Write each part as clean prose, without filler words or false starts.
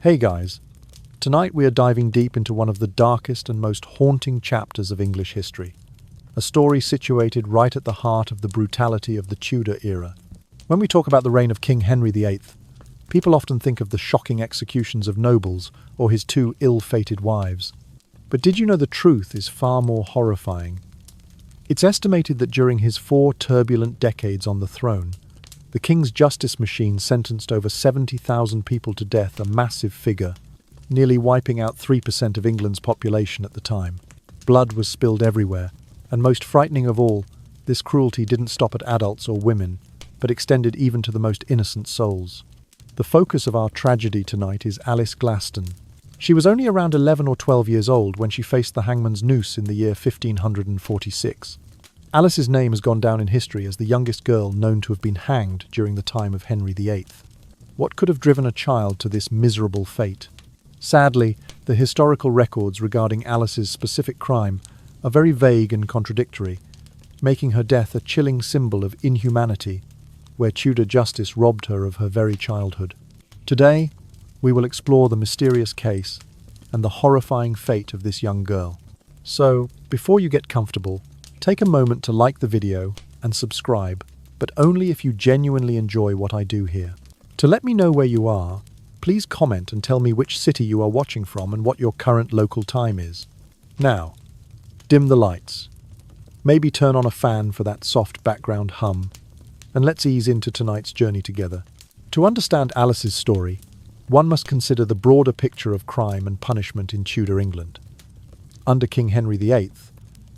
Hey guys, tonight we are diving deep into one of the darkest and most haunting chapters of English history. A story situated right at the heart of the brutality of the Tudor era. When we talk about the reign of King Henry VIII, people often think of the shocking executions of nobles or his two ill-fated wives. But did you know the truth is far more horrifying? It's estimated that during his 4 turbulent decades on the throne, the king's justice machine sentenced over 70,000 people to death, a massive figure, nearly wiping out 3% of England's population at the time. Blood was spilled everywhere, and most frightening of all, this cruelty didn't stop at adults or women, but extended even to the most innocent souls. The focus of our tragedy tonight is Alice Glaston. She was only around 11 or 12 years old when she faced the hangman's noose in the year 1546. Alice's name has gone down in history as the youngest girl known to have been hanged during the time of Henry VIII. What could have driven a child to this miserable fate? Sadly, the historical records regarding Alice's specific crime are very vague and contradictory, making her death a chilling symbol of inhumanity, where Tudor justice robbed her of her very childhood. Today, we will explore the mysterious case and the horrifying fate of this young girl. So, before you get comfortable, take a moment to like the video and subscribe, but only if you genuinely enjoy what I do here. To let me know where you are, please comment and tell me which city you are watching from and what your current local time is. Now, dim the lights. Maybe turn on a fan for that soft background hum, and let's ease into tonight's journey together. To understand Alice's story, one must consider the broader picture of crime and punishment in Tudor England. Under King Henry VIII,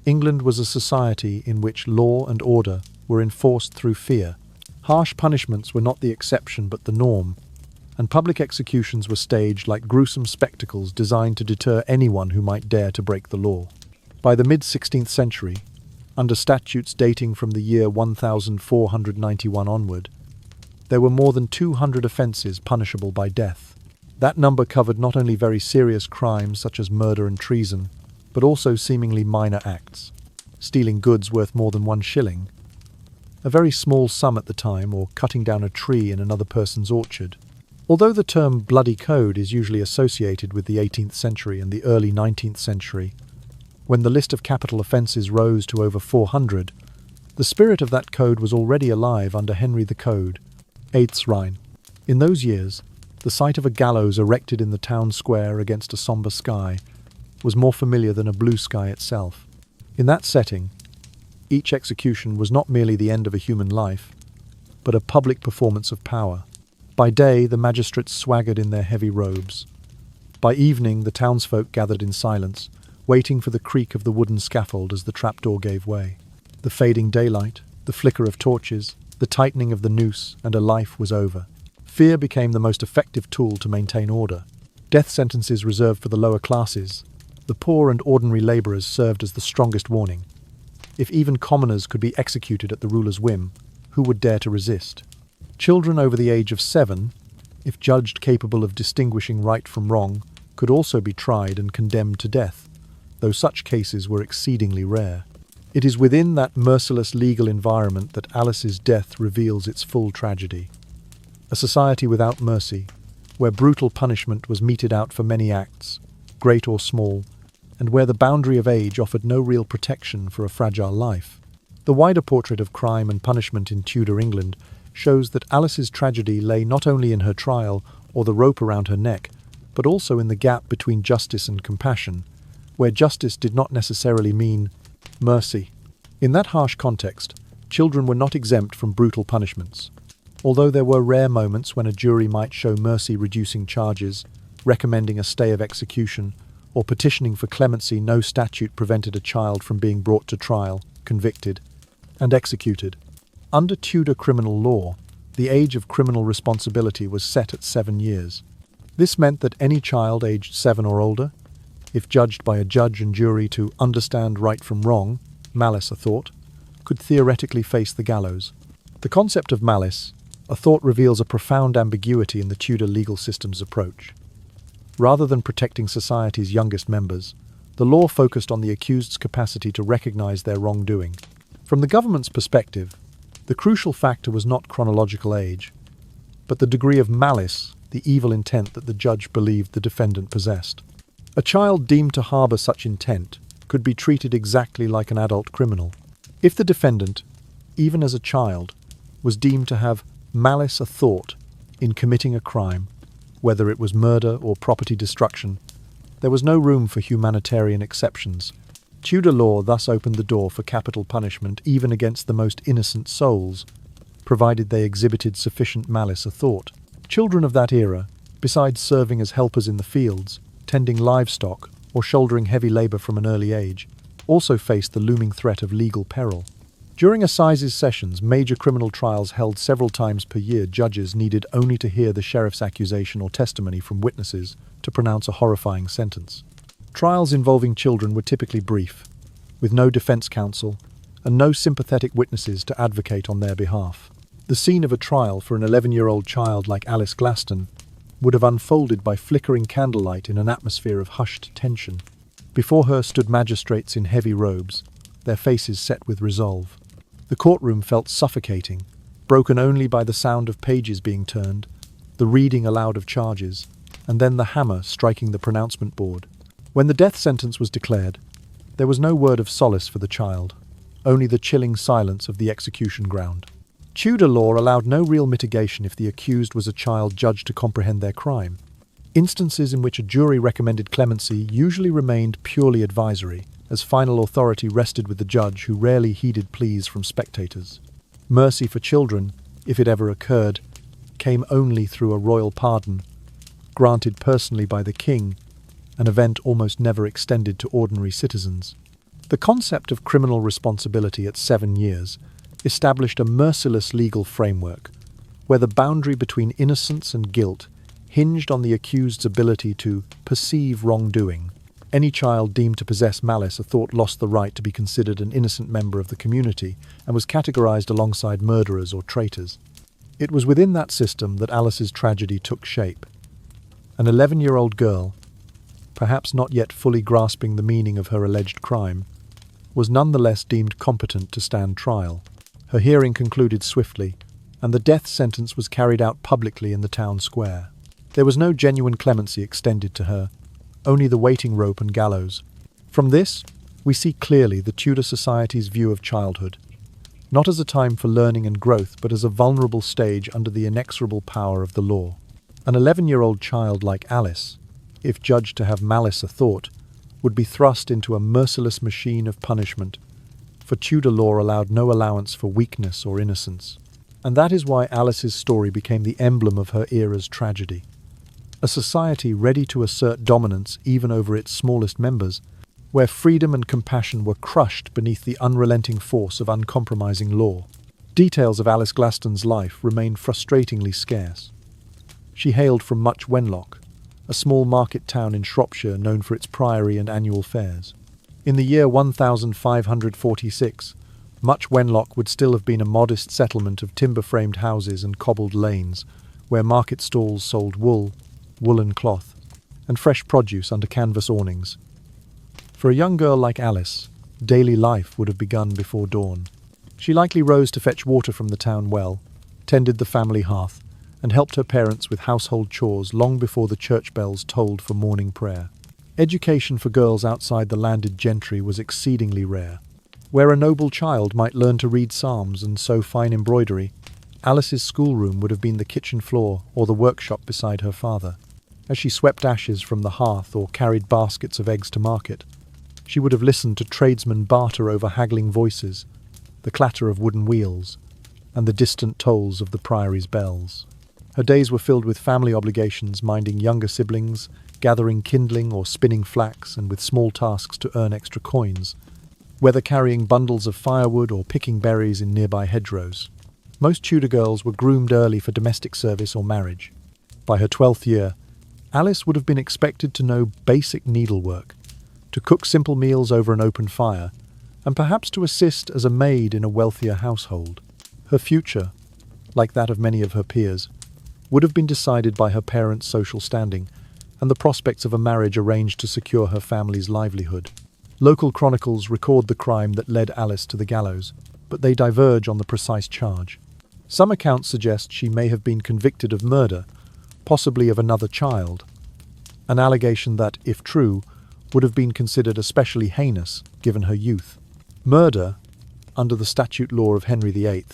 England was a society in which law and order were enforced through fear. Harsh punishments were not the exception but the norm, and public executions were staged like gruesome spectacles designed to deter anyone who might dare to break the law. By the mid-16th century, under statutes dating from the year 1491 onward, there were more than 200 offences punishable by death. That number covered not only very serious crimes such as murder and treason, but also seemingly minor acts. Stealing goods worth more than 1 shilling, a very small sum at the time, or cutting down a tree in another person's orchard. Although the term bloody code is usually associated with the 18th century and the early 19th century, when the list of capital offences rose to over 400, the spirit of that code was already alive under Henry the Code, VIII's reign. In those years, the sight of a gallows erected in the town square against a sombre sky was more familiar than a blue sky itself. In that setting, each execution was not merely the end of a human life, but a public performance of power. By day, the magistrates swaggered in their heavy robes. By evening, the townsfolk gathered in silence, waiting for the creak of the wooden scaffold as the trapdoor gave way. The fading daylight, the flicker of torches, the tightening of the noose, and a life was over. Fear became the most effective tool to maintain order. Death sentences reserved for the lower classes, the poor and ordinary labourers, served as the strongest warning. If even commoners could be executed at the ruler's whim, who would dare to resist? Children over the age of 7, if judged capable of distinguishing right from wrong, could also be tried and condemned to death, though such cases were exceedingly rare. It is within that merciless legal environment that Alice's death reveals its full tragedy. A society without mercy, where brutal punishment was meted out for many acts, great or small, and where the boundary of age offered no real protection for a fragile life. The wider portrait of crime and punishment in Tudor England shows that Alice's tragedy lay not only in her trial or the rope around her neck, but also in the gap between justice and compassion, where justice did not necessarily mean mercy. In that harsh context, children were not exempt from brutal punishments. Although there were rare moments when a jury might show mercy, reducing charges, recommending a stay of execution, or petitioning for clemency, no statute prevented a child from being brought to trial, convicted, and executed. Under Tudor criminal law, the age of criminal responsibility was set at 7 years. This meant that any child aged 7 or older, if judged by a judge and jury to understand right from wrong, malice athought, could theoretically face the gallows. The concept of malice athought reveals a profound ambiguity in the Tudor legal system's approach. Rather than protecting society's youngest members, the law focused on the accused's capacity to recognize their wrongdoing. From the government's perspective, the crucial factor was not chronological age, but the degree of malice the evil intent that the judge believed the defendant possessed. A child deemed to harbor such intent could be treated exactly like an adult criminal. If the defendant, even as a child, was deemed to have malice athought in committing a crime, whether it was murder or property destruction, there was no room for humanitarian exceptions. Tudor law thus opened the door for capital punishment even against the most innocent souls, provided they exhibited sufficient malice athought. Children of that era, besides serving as helpers in the fields, tending livestock, or shouldering heavy labor from an early age, also faced the looming threat of legal peril. During assize sessions, major criminal trials held several times per year, judges needed only to hear the sheriff's accusation or testimony from witnesses to pronounce a horrifying sentence. Trials involving children were typically brief, with no defense counsel and no sympathetic witnesses to advocate on their behalf. The scene of a trial for an 11-year-old child like Alice Glaston would have unfolded by flickering candlelight in an atmosphere of hushed tension. Before her stood magistrates in heavy robes, their faces set with resolve. The courtroom felt suffocating, broken only by the sound of pages being turned, the reading aloud of charges, and then the hammer striking the pronouncement board. When the death sentence was declared, there was no word of solace for the child, only the chilling silence of the execution ground. Tudor law allowed no real mitigation if the accused was a child judged to comprehend their crime. Instances in which a jury recommended clemency usually remained purely advisory, as final authority rested with the judge, who rarely heeded pleas from spectators. Mercy for children, if it ever occurred, came only through a royal pardon, granted personally by the king, an event almost never extended to ordinary citizens. The concept of criminal responsibility at 7 years established a merciless legal framework, where the boundary between innocence and guilt hinged on the accused's ability to perceive wrongdoing. Any child deemed to possess malice athought lost the right to be considered an innocent member of the community and was categorized alongside murderers or traitors. It was within that system that Alice's tragedy took shape. An 11-year-old girl, perhaps not yet fully grasping the meaning of her alleged crime, was nonetheless deemed competent to stand trial. Her hearing concluded swiftly, and the death sentence was carried out publicly in the town square. There was no genuine clemency extended to her, only the waiting rope and gallows. From this, we see clearly the Tudor society's view of childhood, not as a time for learning and growth, but as a vulnerable stage under the inexorable power of the law. An 11-year-old child like Alice, if judged to have malice athought, would be thrust into a merciless machine of punishment, for Tudor law allowed no allowance for weakness or innocence. And that is why Alice's story became the emblem of her era's tragedy. A society ready to assert dominance even over its smallest members, where freedom and compassion were crushed beneath the unrelenting force of uncompromising law. Details of Alice Glaston's life remain frustratingly scarce. She hailed from Much Wenlock, a small market town in Shropshire known for its priory and annual fairs. In the year 1546, Much Wenlock would still have been a modest settlement of timber-framed houses and cobbled lanes, where market stalls sold wool, woolen cloth, and fresh produce under canvas awnings. For a young girl like Alice, daily life would have begun before dawn. She likely rose to fetch water from the town well, tended the family hearth, and helped her parents with household chores long before the church bells tolled for morning prayer. Education for girls outside the landed gentry was exceedingly rare. Where a noble child might learn to read psalms and sew fine embroidery, Alice's schoolroom would have been the kitchen floor or the workshop beside her father. As she swept ashes from the hearth or carried baskets of eggs to market, she would have listened to tradesmen barter over haggling voices, the clatter of wooden wheels, and the distant tolls of the priory's bells. Her days were filled with family obligations, minding younger siblings, gathering kindling or spinning flax, and with small tasks to earn extra coins, whether carrying bundles of firewood or picking berries in nearby hedgerows. Most Tudor girls were groomed early for domestic service or marriage. By her 12th year, Alice would have been expected to know basic needlework, to cook simple meals over an open fire, and perhaps to assist as a maid in a wealthier household. Her future, like that of many of her peers, would have been decided by her parents' social standing and the prospects of a marriage arranged to secure her family's livelihood. Local chronicles record the crime that led Alice to the gallows, but they diverge on the precise charge. Some accounts suggest she may have been convicted of murder, possibly of another child, an allegation that, if true, would have been considered especially heinous given her youth. Murder, under the statute law of Henry VIII,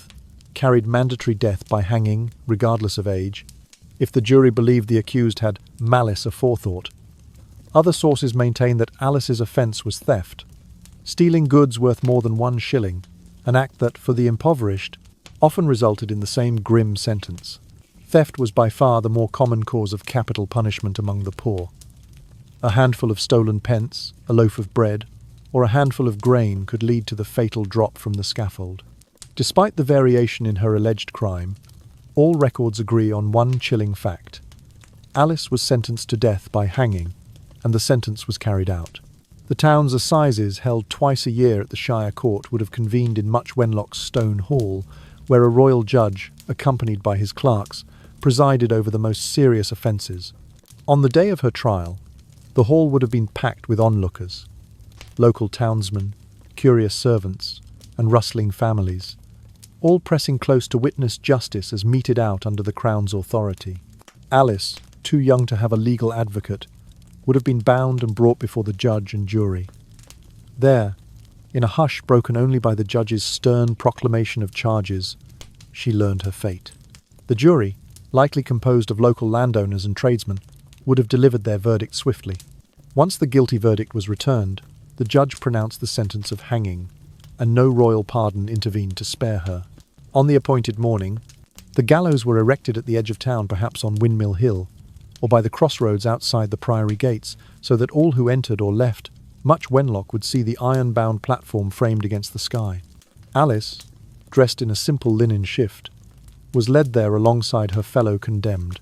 carried mandatory death by hanging, regardless of age, if the jury believed the accused had malice aforethought. Other sources maintain that Alice's offence was theft, stealing goods worth more than 1 shilling, an act that, for the impoverished, often resulted in the same grim sentence. Theft was by far the more common cause of capital punishment among the poor. A handful of stolen pence, a loaf of bread, or a handful of grain could lead to the fatal drop from the scaffold. Despite the variation in her alleged crime, all records agree on one chilling fact. Alice was sentenced to death by hanging, and the sentence was carried out. The town's assizes, held twice a year at the Shire Court, would have convened in Much Wenlock's Stone Hall, where a royal judge, accompanied by his clerks, presided over the most serious offences. On the day of her trial, the hall would have been packed with onlookers, local townsmen, curious servants, and rustling families, all pressing close to witness justice as meted out under the Crown's authority. Alice, too young to have a legal advocate, would have been bound and brought before the judge and jury. There, in a hush broken only by the judge's stern proclamation of charges, she learned her fate. The jury, likely composed of local landowners and tradesmen, would have delivered their verdict swiftly. Once the guilty verdict was returned, the judge pronounced the sentence of hanging, and no royal pardon intervened to spare her. On the appointed morning, the gallows were erected at the edge of town, perhaps on Windmill Hill, or by the crossroads outside the priory gates, so that all who entered or left Much Wenlock would see the iron-bound platform framed against the sky. Alice, dressed in a simple linen shift, was led there alongside her fellow condemned,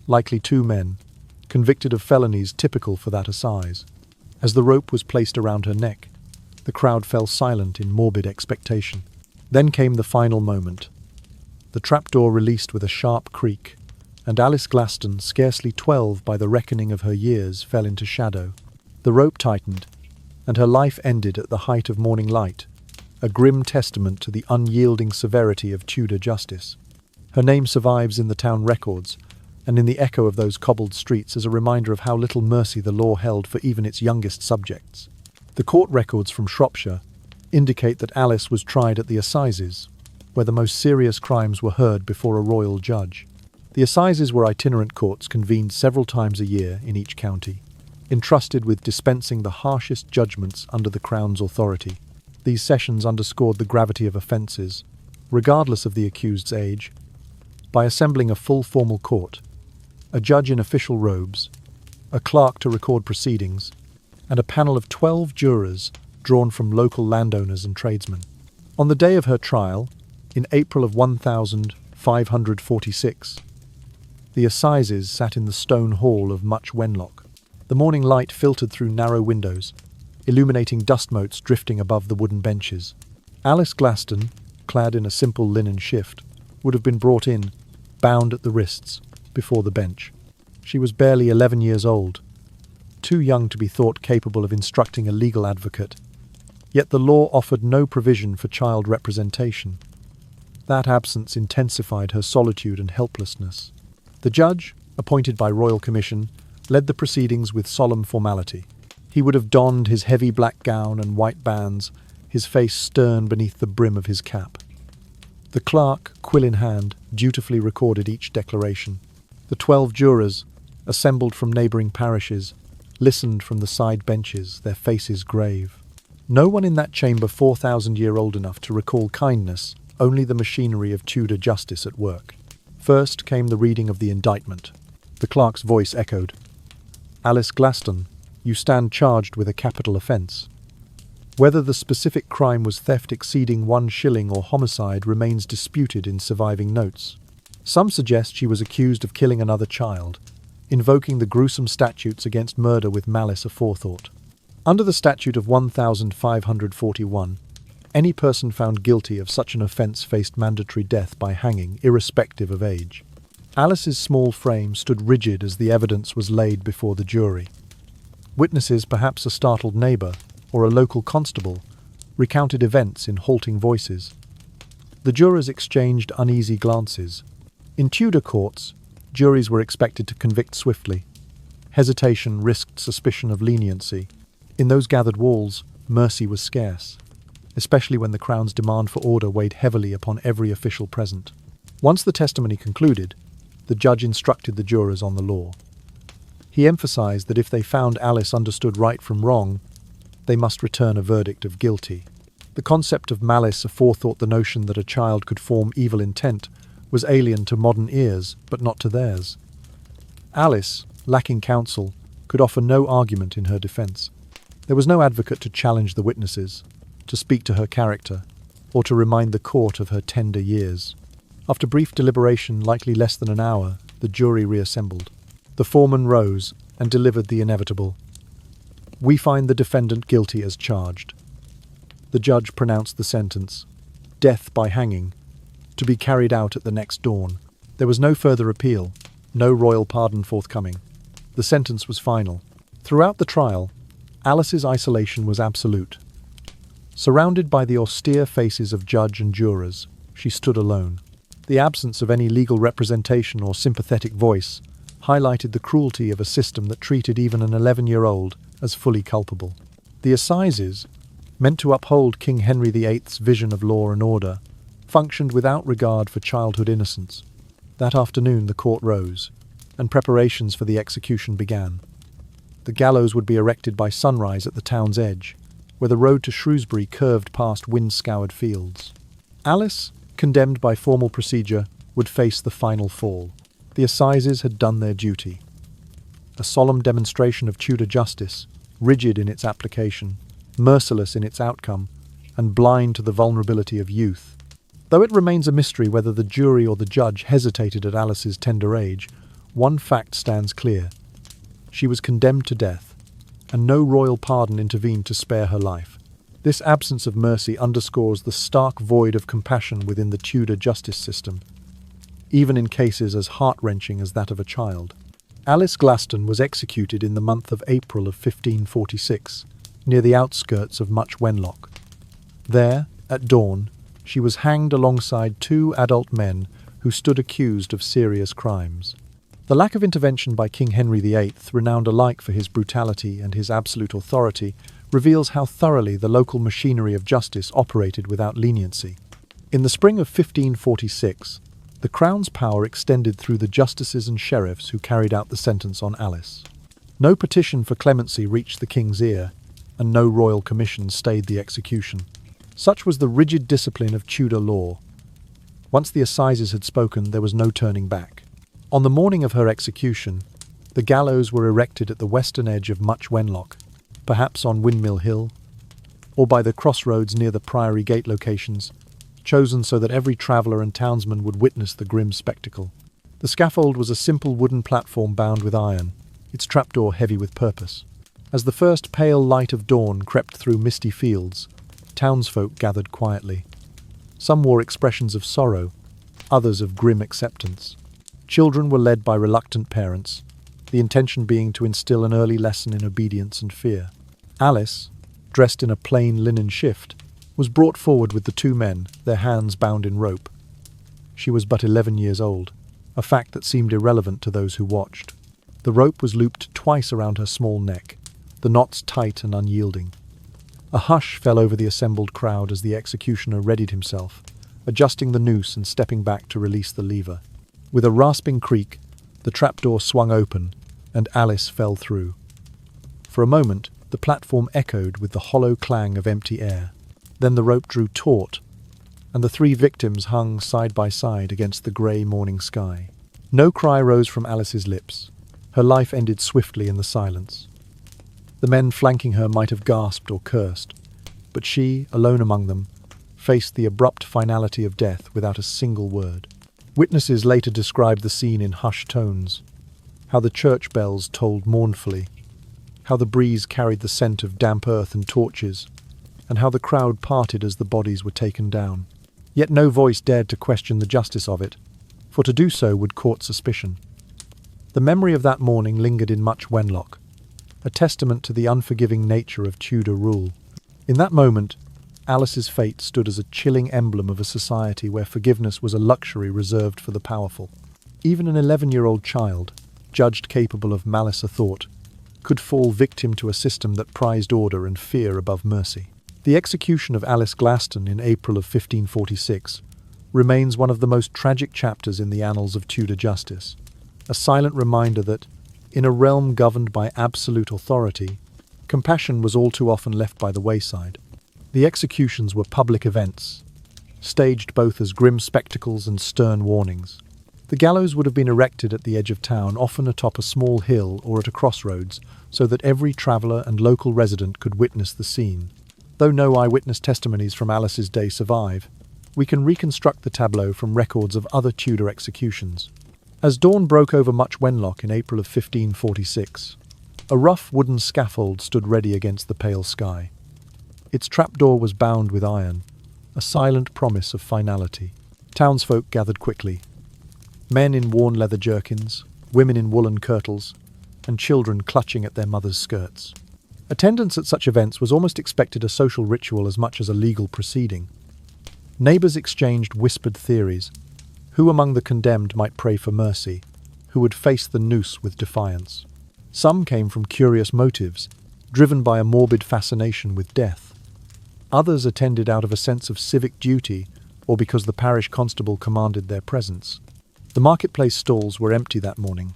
likely 2 men, convicted of felonies typical for that assize. As the rope was placed around her neck, the crowd fell silent in morbid expectation. Then came the final moment. The trapdoor released with a sharp creak, and Alice Glaston, scarcely 12 by the reckoning of her years, fell into shadow. The rope tightened, and her life ended at the height of morning light, a grim testament to the unyielding severity of Tudor justice. Her name survives in the town records, and in the echo of those cobbled streets as a reminder of how little mercy the law held for even its youngest subjects. The court records from Shropshire indicate that Alice was tried at the assizes, where the most serious crimes were heard before a royal judge. The assizes were itinerant courts convened several times a year in each county, entrusted with dispensing the harshest judgments under the Crown's authority. These sessions underscored the gravity of offences, regardless of the accused's age, by assembling a full formal court, a judge in official robes, a clerk to record proceedings, and a panel of 12 jurors drawn from local landowners and tradesmen. On the day of her trial, in April of 1546, the assizes sat in the stone hall of Much Wenlock. The morning light filtered through narrow windows, illuminating dust motes drifting above the wooden benches. Alice Glaston, clad in a simple linen shift, would have been brought in, bound at the wrists, before the bench. She was barely 11 years old, too young to be thought capable of instructing a legal advocate, yet the law offered no provision for child representation. That absence intensified her solitude and helplessness. The judge, appointed by royal commission, led the proceedings with solemn formality. He would have donned his heavy black gown and white bands, his face stern beneath the brim of his cap. The clerk, quill in hand, dutifully recorded each declaration. The 12 jurors, assembled from neighbouring parishes, listened from the side benches, their faces grave. No one in that chamber 4,000-year-old enough to recall kindness, only the machinery of Tudor justice at work. First came the reading of the indictment. The clerk's voice echoed, "Alice Glaston, you stand charged with a capital offence. Whether the specific crime was theft exceeding 1 shilling or homicide remains disputed in surviving notes. Some suggest she was accused of killing another child, invoking the gruesome statutes against murder with malice aforethought. Under the statute of 1541, any person found guilty of such an offence faced mandatory death by hanging, irrespective of age. Alice's small frame stood rigid as the evidence was laid before the jury. Witnesses, perhaps a startled neighbour or a local constable, recounted events in halting voices. The jurors exchanged uneasy glances. In Tudor courts, Juries were expected to convict swiftly. Hesitation risked suspicion of leniency. In those gathered walls, mercy was scarce, especially when the Crown's demand for order weighed heavily upon every official present. Once the testimony concluded, the judge instructed the jurors on the law. He emphasized that if they found Alice understood right from wrong, they must return a verdict of guilty. The concept of malice aforethought the notion that a child could form evil intent was alien to modern ears, but not to theirs. Alice, lacking counsel, could offer no argument in her defense. There was no advocate to challenge the witnesses, to speak to her character, or to remind the court of her tender years. After brief deliberation, likely less than an hour, the jury reassembled. The foreman rose and delivered the inevitable. "We find the defendant guilty as charged." The judge pronounced the sentence, death by hanging, to be carried out at the next dawn. There was no further appeal, no royal pardon forthcoming. The sentence was final. Throughout the trial, Alice's isolation was absolute. Surrounded by the austere faces of judge and jurors, she stood alone. The absence of any legal representation or sympathetic voice highlighted the cruelty of a system that treated even an 11-year-old as fully culpable. The assizes, meant to uphold King Henry VIII's vision of law and order, functioned without regard for childhood innocence. That afternoon the court rose, and preparations for the execution began. The gallows would be erected by sunrise at the town's edge, where the road to Shrewsbury curved past wind-scoured fields. Alice, condemned by formal procedure, would face the final fall. The assizes had done their duty. A solemn demonstration of Tudor justice, rigid in its application, merciless in its outcome, and blind to the vulnerability of youth. Though it remains a mystery whether the jury or the judge hesitated at Alice's tender age, one fact stands clear. She was condemned to death, and no royal pardon intervened to spare her life. This absence of mercy underscores the stark void of compassion within the Tudor justice system, even in cases as heart-wrenching as that of a child. Alice Glaston was executed in the month of April of 1546, near the outskirts of Much Wenlock. There, at dawn, she was hanged alongside two adult men who stood accused of serious crimes. The lack of intervention by King Henry VIII, renowned alike for his brutality and his absolute authority, reveals how thoroughly the local machinery of justice operated without leniency. In the spring of 1546, the Crown's power extended through the justices and sheriffs who carried out the sentence on Alice. No petition for clemency reached the king's ear, and no royal commission stayed the execution. Such was the rigid discipline of Tudor law. Once the assizes had spoken, there was no turning back. On the morning of her execution, the gallows were erected at the western edge of Much Wenlock, perhaps on Windmill Hill, or by the crossroads near the Priory Gate locations, chosen so that every traveller and townsman would witness the grim spectacle. The scaffold was a simple wooden platform bound with iron, its trapdoor heavy with purpose. As the first pale light of dawn crept through misty fields, townsfolk gathered quietly. Some wore expressions of sorrow, others of grim acceptance. Children were led by reluctant parents, the intention being to instill an early lesson in obedience and fear. Alice, dressed in a plain linen shift, was brought forward with the two men, their hands bound in rope. She was but 11 years old, a fact that seemed irrelevant to those who watched. The rope was looped twice around her small neck, the knots tight and unyielding. A hush fell over the assembled crowd as the executioner readied himself, adjusting the noose and stepping back to release the lever. With a rasping creak, the trapdoor swung open, and Alice fell through. For a moment, the platform echoed with the hollow clang of empty air. Then the rope drew taut, and the three victims hung side by side against the grey morning sky. No cry rose from Alice's lips. Her life ended swiftly in the silence. The men flanking her might have gasped or cursed, but she, alone among them, faced the abrupt finality of death without a single word. Witnesses later described the scene in hushed tones, how the church bells tolled mournfully, how the breeze carried the scent of damp earth and torches, and how the crowd parted as the bodies were taken down. Yet no voice dared to question the justice of it, for to do so would court suspicion. The memory of that morning lingered in Much Wenlock, a testament to the unforgiving nature of Tudor rule. In that moment, Alice's fate stood as a chilling emblem of a society where forgiveness was a luxury reserved for the powerful. Even an 11-year-old child, judged capable of malice athought, could fall victim to a system that prized order and fear above mercy. The execution of Alice Glaston in April of 1546 remains one of the most tragic chapters in the annals of Tudor justice, a silent reminder that, in a realm governed by absolute authority, compassion was all too often left by the wayside. The executions were public events, staged both as grim spectacles and stern warnings. The gallows would have been erected at the edge of town, often atop a small hill or at a crossroads, so that every traveller and local resident could witness the scene. Though no eyewitness testimonies from Alice's day survive, we can reconstruct the tableau from records of other Tudor executions. As dawn broke over Much Wenlock in April of 1546, a rough wooden scaffold stood ready against the pale sky. Its trapdoor was bound with iron, a silent promise of finality. Townsfolk gathered quickly. Men in worn leather jerkins, women in woolen kirtles, and children clutching at their mothers' skirts. Attendance at such events was almost expected a social ritual as much as a legal proceeding. Neighbours exchanged whispered theories. Who among the condemned might pray for mercy? Who would face the noose with defiance? Some came from curious motives, driven by a morbid fascination with death. Others attended out of a sense of civic duty or because the parish constable commanded their presence. The marketplace stalls were empty that morning.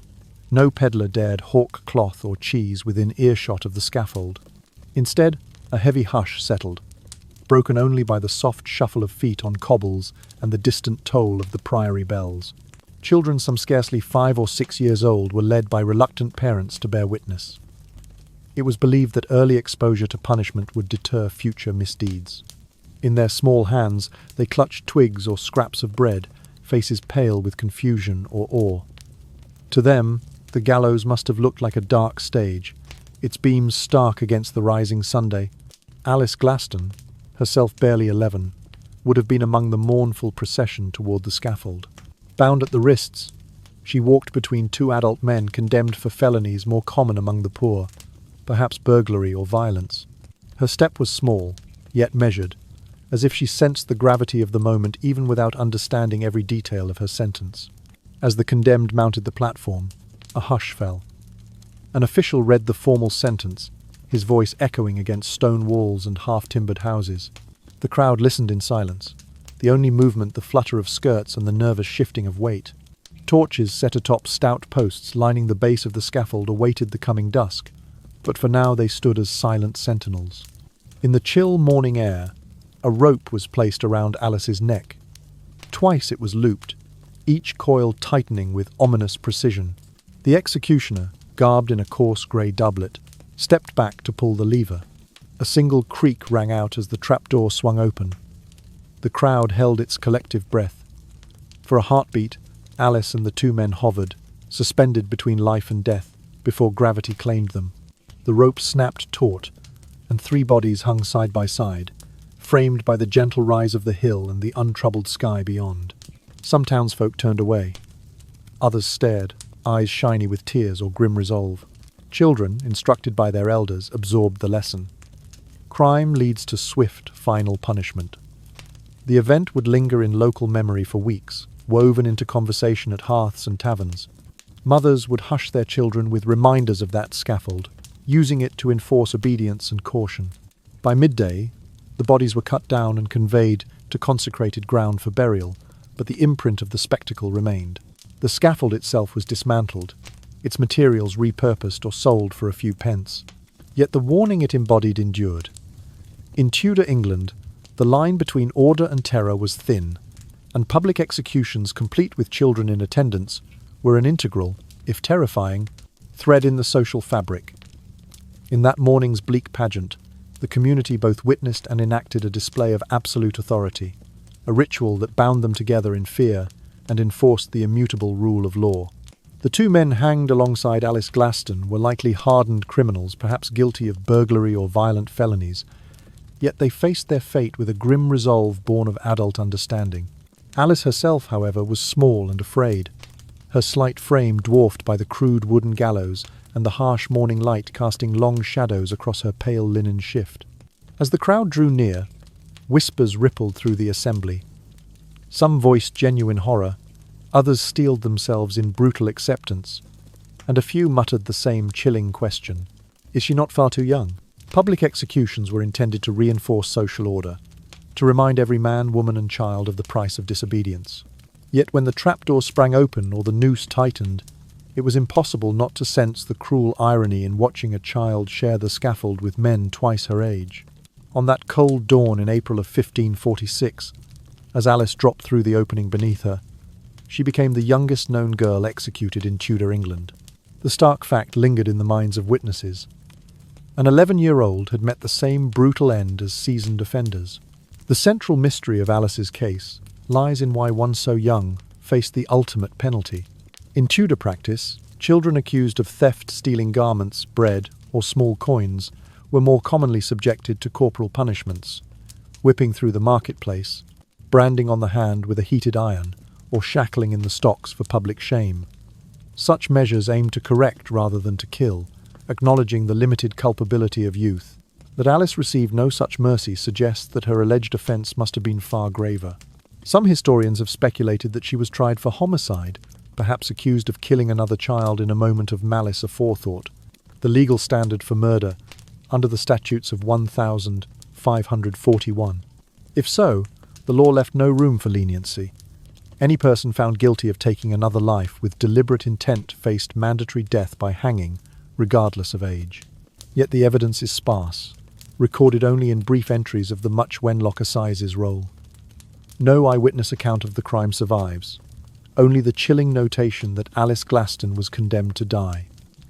No peddler dared hawk cloth or cheese within earshot of the scaffold. Instead, a heavy hush settled, broken only by the soft shuffle of feet on cobbles and the distant toll of the priory bells. Children some scarcely 5 or 6 years old were led by reluctant parents to bear witness. It was believed that early exposure to punishment would deter future misdeeds. In their small hands, they clutched twigs or scraps of bread, faces pale with confusion or awe. To them, the gallows must have looked like a dark stage, its beams stark against the rising Sunday. Alice Glaston, herself barely 11, would have been among the mournful procession toward the scaffold. Bound at the wrists, she walked between 2 adult men condemned for felonies more common among the poor, perhaps burglary or violence. Her step was small, yet measured, as if she sensed the gravity of the moment even without understanding every detail of her sentence. As the condemned mounted the platform, a hush fell. An official read the formal sentence, his voice echoing against stone walls and half-timbered houses. The crowd listened in silence, the only movement the flutter of skirts and the nervous shifting of weight. Torches set atop stout posts lining the base of the scaffold awaited the coming dusk, but for now they stood as silent sentinels. In the chill morning air, a rope was placed around Alice's neck. Twice it was looped, each coil tightening with ominous precision. The executioner, garbed in a coarse grey doublet, stepped back to pull the lever. A single creak rang out as the trapdoor swung open. The crowd held its collective breath. For a heartbeat, Alice and the 2 men hovered, suspended between life and death, before gravity claimed them. The rope snapped taut, and 3 bodies hung side by side, framed by the gentle rise of the hill and the untroubled sky beyond. Some townsfolk turned away. Others stared, eyes shiny with tears or grim resolve. Children, instructed by their elders, absorbed the lesson. Crime leads to swift, final punishment. The event would linger in local memory for weeks, woven into conversation at hearths and taverns. Mothers would hush their children with reminders of that scaffold, using it to enforce obedience and caution. By midday, the bodies were cut down and conveyed to consecrated ground for burial, but the imprint of the spectacle remained. The scaffold itself was dismantled, its materials repurposed or sold for a few pence. Yet the warning it embodied endured. In Tudor England, the line between order and terror was thin, and public executions complete with children in attendance were an integral, if terrifying, thread in the social fabric. In that morning's bleak pageant, the community both witnessed and enacted a display of absolute authority, a ritual that bound them together in fear and enforced the immutable rule of law. The 2 men hanged alongside Alice Glaston were likely hardened criminals, perhaps guilty of burglary or violent felonies, yet they faced their fate with a grim resolve born of adult understanding. Alice herself, however, was small and afraid, her slight frame dwarfed by the crude wooden gallows and the harsh morning light casting long shadows across her pale linen shift. As the crowd drew near, whispers rippled through the assembly. Some voiced genuine horror, Others steeled themselves in brutal acceptance, and a few muttered the same chilling question: is she not far too young? Public executions were intended to reinforce social order, to remind every man, woman and child of the price of disobedience. Yet when the trapdoor sprang open or the noose tightened, it was impossible not to sense the cruel irony in watching a child share the scaffold with men twice her age. On that cold dawn in April of 1546, as Alice dropped through the opening beneath her, she became the youngest known girl executed in Tudor England. The stark fact lingered in the minds of witnesses. An 11-year-old had met the same brutal end as seasoned offenders. The central mystery of Alice's case lies in why one so young faced the ultimate penalty. In Tudor practice, children accused of theft, stealing garments, bread, or small coins were more commonly subjected to corporal punishments: whipping through the marketplace, branding on the hand with a heated iron, or shackling in the stocks for public shame. Such measures aimed to correct rather than to kill, acknowledging the limited culpability of youth. That Alice received no such mercy suggests that her alleged offence must have been far graver. Some historians have speculated that she was tried for homicide, perhaps accused of killing another child in a moment of malice aforethought, the legal standard for murder under the statutes of 1541. If so, the law left no room for leniency. Any person found guilty of taking another life with deliberate intent faced mandatory death by hanging, regardless of age. Yet the evidence is sparse, recorded only in brief entries of the Much Wenlock Assizes roll. No eyewitness account of the crime survives, only the chilling notation that Alice Glaston was condemned to die.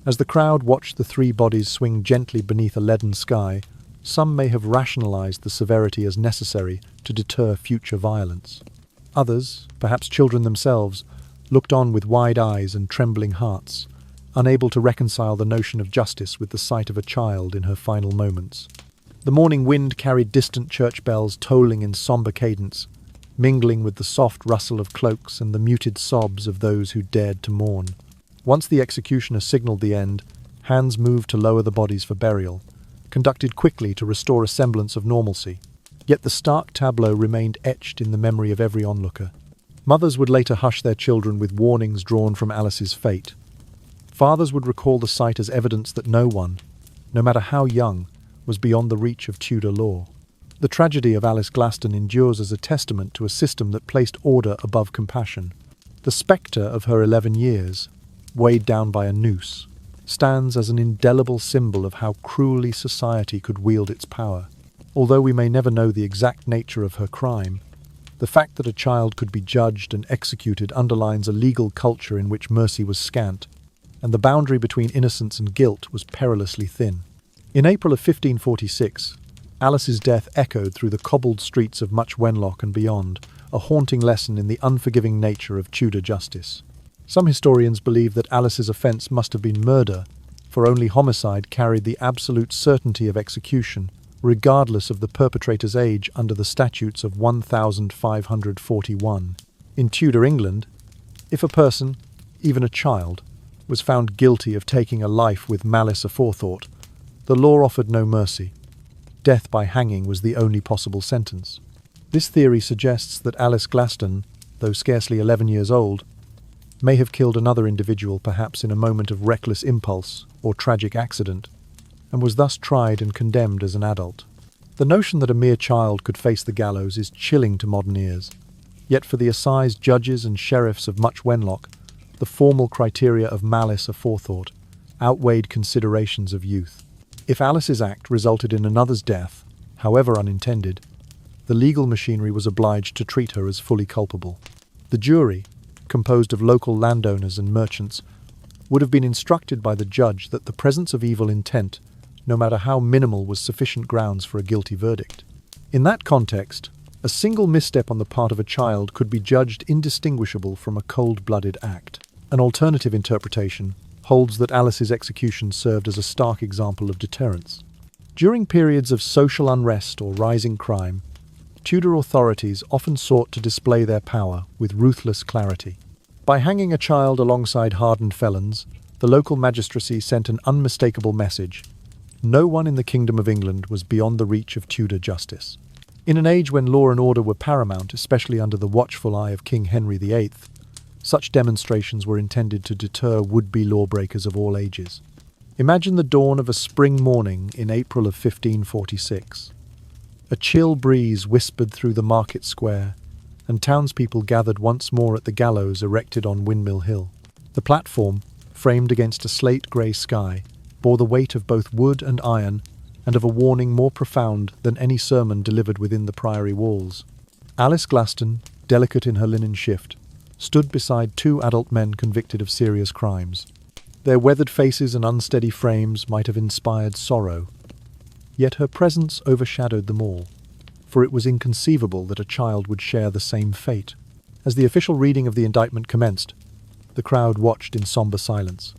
As the crowd watched the three bodies swing gently beneath a leaden sky, some may have rationalized the severity as necessary to deter future violence. Others, perhaps children themselves, looked on with wide eyes and trembling hearts, unable to reconcile the notion of justice with the sight of a child in her final moments. The morning wind carried distant church bells tolling in sombre cadence, mingling with the soft rustle of cloaks and the muted sobs of those who dared to mourn. Once the executioner signalled the end, hands moved to lower the bodies for burial, conducted quickly to restore a semblance of normalcy. Yet the stark tableau remained etched in the memory of every onlooker. Mothers would later hush their children with warnings drawn from Alice's fate. Fathers would recall the sight as evidence that no one, no matter how young, was beyond the reach of Tudor law. The tragedy of Alice Glaston endures as a testament to a system that placed order above compassion. The spectre of her 11 years, weighed down by a noose, stands as an indelible symbol of how cruelly society could wield its power. Although we may never know the exact nature of her crime, the fact that a child could be judged and executed underlines a legal culture in which mercy was scant, and the boundary between innocence and guilt was perilously thin. In April of 1546, Alice's death echoed through the cobbled streets of Much Wenlock and beyond, a haunting lesson in the unforgiving nature of Tudor justice. Some historians believe that Alice's offence must have been murder, for only homicide carried the absolute certainty of execution, regardless of the perpetrator's age under the statutes of 1541. In Tudor England, if a person, even a child, was found guilty of taking a life with malice aforethought, the law offered no mercy. Death by hanging was the only possible sentence. This theory suggests that Alice Glaston, though scarcely 11 years old, may have killed another individual perhaps in a moment of reckless impulse or tragic accident, and was thus tried and condemned as an adult. The notion that a mere child could face the gallows is chilling to modern ears. Yet for the assize judges and sheriffs of Much Wenlock, the formal criteria of malice aforethought outweighed considerations of youth. If Alice's act resulted in another's death, however unintended, the legal machinery was obliged to treat her as fully culpable. The jury, composed of local landowners and merchants, would have been instructed by the judge that the presence of evil intent, no matter how minimal, was sufficient grounds for a guilty verdict. In that context, a single misstep on the part of a child could be judged indistinguishable from a cold-blooded act. An alternative interpretation holds that Alice's execution served as a stark example of deterrence. During periods of social unrest or rising crime, Tudor authorities often sought to display their power with ruthless clarity. By hanging a child alongside hardened felons, the local magistracy sent an unmistakable message: no one in the Kingdom of England was beyond the reach of Tudor justice. In an age when law and order were paramount, especially under the watchful eye of King Henry VIII, Such demonstrations were intended to deter would-be lawbreakers of all ages. Imagine the dawn of a spring morning in April of 1546. A chill breeze whispered through the market square, and townspeople gathered once more at the gallows erected on Windmill Hill. The platform, framed against a slate-grey sky, bore the weight of both wood and iron, and of a warning more profound than any sermon delivered within the priory walls. Alice Glaston, delicate in her linen shift, stood beside two adult men convicted of serious crimes. Their weathered faces and unsteady frames might have inspired sorrow, yet her presence overshadowed them all, for it was inconceivable that a child would share the same fate. As the official reading of the indictment commenced, the crowd watched in somber silence.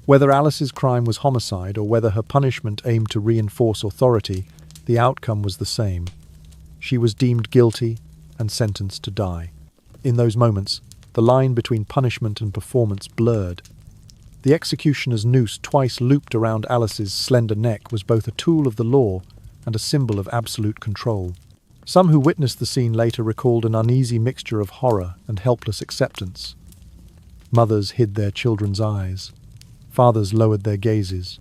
Whether Alice's crime was homicide or whether her punishment aimed to reinforce authority, the outcome was the same. She was deemed guilty and sentenced to die. In those moments, the line between punishment and performance blurred. The executioner's noose, twice looped around Alice's slender neck, was both a tool of the law and a symbol of absolute control. Some who witnessed the scene later recalled an uneasy mixture of horror and helpless acceptance. Mothers hid their children's eyes. Fathers lowered their gazes,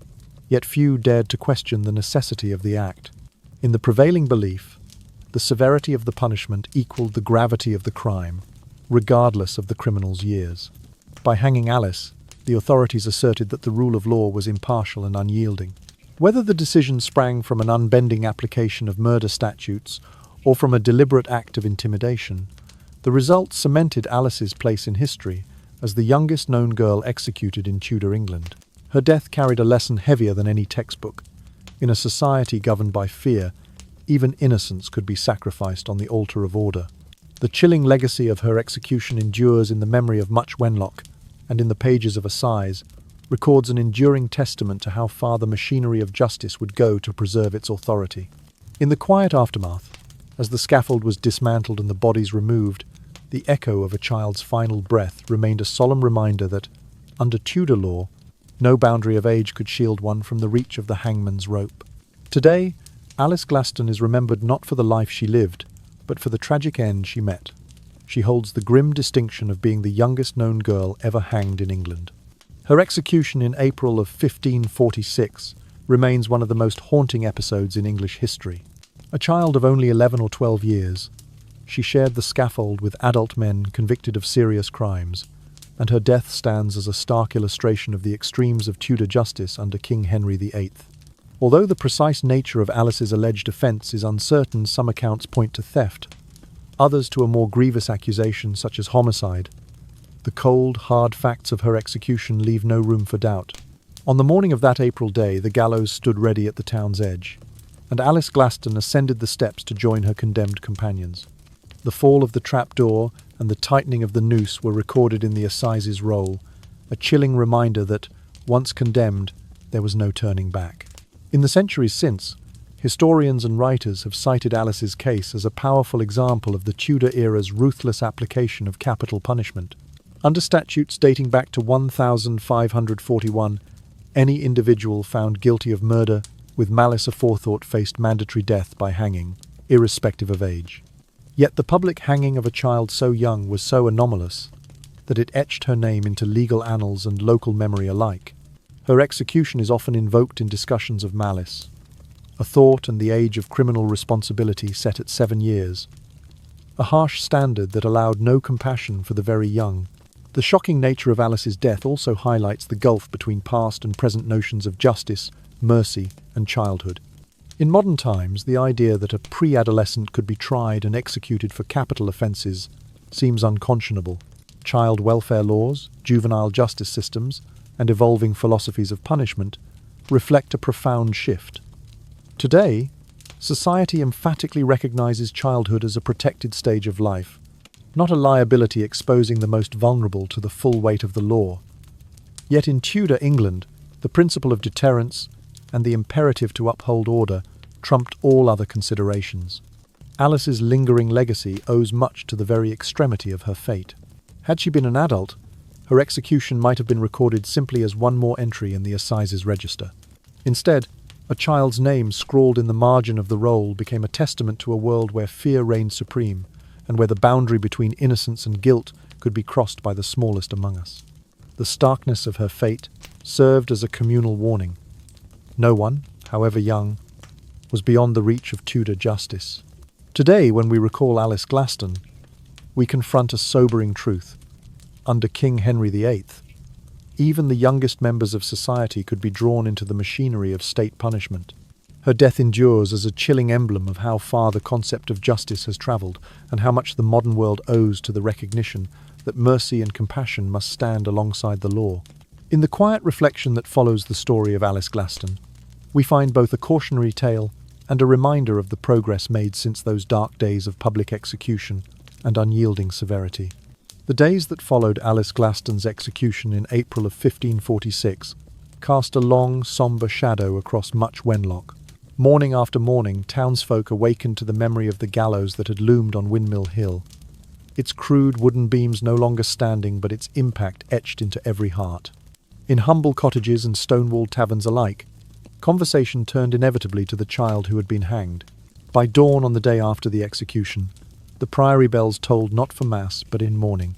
yet few dared to question the necessity of the act. In the prevailing belief, the severity of the punishment equaled the gravity of the crime, regardless of the criminal's years. By hanging Alice, the authorities asserted that the rule of law was impartial and unyielding. Whether the decision sprang from an unbending application of murder statutes or from a deliberate act of intimidation, the result cemented Alice's place in history as the youngest known girl executed in Tudor England. Her death carried a lesson heavier than any textbook. In a society governed by fear, even innocence could be sacrificed on the altar of order. The chilling legacy of her execution endures in the memory of Much Wenlock, and in the pages of Assize, records an enduring testament to how far the machinery of justice would go to preserve its authority. In the quiet aftermath, as the scaffold was dismantled and the bodies removed, the echo of a child's final breath remained a solemn reminder that, under Tudor law, no boundary of age could shield one from the reach of the hangman's rope. Today, Alice Glaston is remembered not for the life she lived, but for the tragic end she met. She holds the grim distinction of being the youngest known girl ever hanged in England. Her execution in April of 1546 remains one of the most haunting episodes in English history. A child of only 11 or 12 years, she shared the scaffold with adult men convicted of serious crimes, and her death stands as a stark illustration of the extremes of Tudor justice under King Henry VIII. Although the precise nature of Alice's alleged offence is uncertain, some accounts point to theft, others to a more grievous accusation such as homicide. The cold, hard facts of her execution leave no room for doubt. On the morning of that April day, the gallows stood ready at the town's edge, and Alice Glaston ascended the steps to join her condemned companions. The fall of the trapdoor and the tightening of the noose were recorded in the Assize's roll, a chilling reminder that, once condemned, there was no turning back. In the centuries since, historians and writers have cited Alice's case as a powerful example of the Tudor era's ruthless application of capital punishment. Under statutes dating back to 1541, any individual found guilty of murder with malice aforethought faced mandatory death by hanging, irrespective of age. Yet the public hanging of a child so young was so anomalous that it etched her name into legal annals and local memory alike. Her execution is often invoked in discussions of malice, a thought and the age of criminal responsibility set at 7 years, a harsh standard that allowed no compassion for the very young. The shocking nature of Alice's death also highlights the gulf between past and present notions of justice, mercy, and childhood. In modern times, the idea that a pre-adolescent could be tried and executed for capital offences seems unconscionable. Child welfare laws, juvenile justice systems, and evolving philosophies of punishment reflect a profound shift. Today, society emphatically recognizes childhood as a protected stage of life, not a liability exposing the most vulnerable to the full weight of the law. Yet in Tudor England, the principle of deterrence and the imperative to uphold order trumped all other considerations. Alice's lingering legacy owes much to the very extremity of her fate. Had she been an adult, her execution might have been recorded simply as one more entry in the Assize's register. Instead, a child's name scrawled in the margin of the roll became a testament to a world where fear reigned supreme, and where the boundary between innocence and guilt could be crossed by the smallest among us. The starkness of her fate served as a communal warning. No one, however young, was beyond the reach of Tudor justice. Today, when we recall Alice Glaston, we confront a sobering truth. Under King Henry VIII, even the youngest members of society could be drawn into the machinery of state punishment. Her death endures as a chilling emblem of how far the concept of justice has travelled and how much the modern world owes to the recognition that mercy and compassion must stand alongside the law. In the quiet reflection that follows the story of Alice Glaston, we find both a cautionary tale and a reminder of the progress made since those dark days of public execution and unyielding severity. The days that followed Alice Glaston's execution in April of 1546 cast a long, sombre shadow across much Wenlock. Morning after morning, townsfolk awakened to the memory of the gallows that had loomed on Windmill Hill, its crude wooden beams no longer standing but its impact etched into every heart. In humble cottages and stone-walled taverns alike, conversation turned inevitably to the child who had been hanged. By dawn on the day after the execution, the priory bells tolled not for mass but in mourning,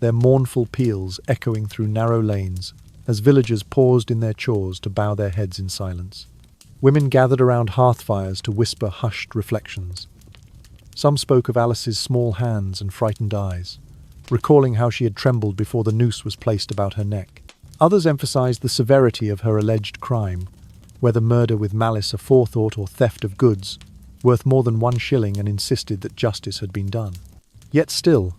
their mournful peals echoing through narrow lanes as villagers paused in their chores to bow their heads in silence. Women gathered around hearth fires to whisper hushed reflections. Some spoke of Alice's small hands and frightened eyes, recalling how she had trembled before the noose was placed about her neck. Others emphasized the severity of her alleged crime, whether murder with malice aforethought or theft of goods, worth more than 1 shilling, and insisted that justice had been done. Yet still,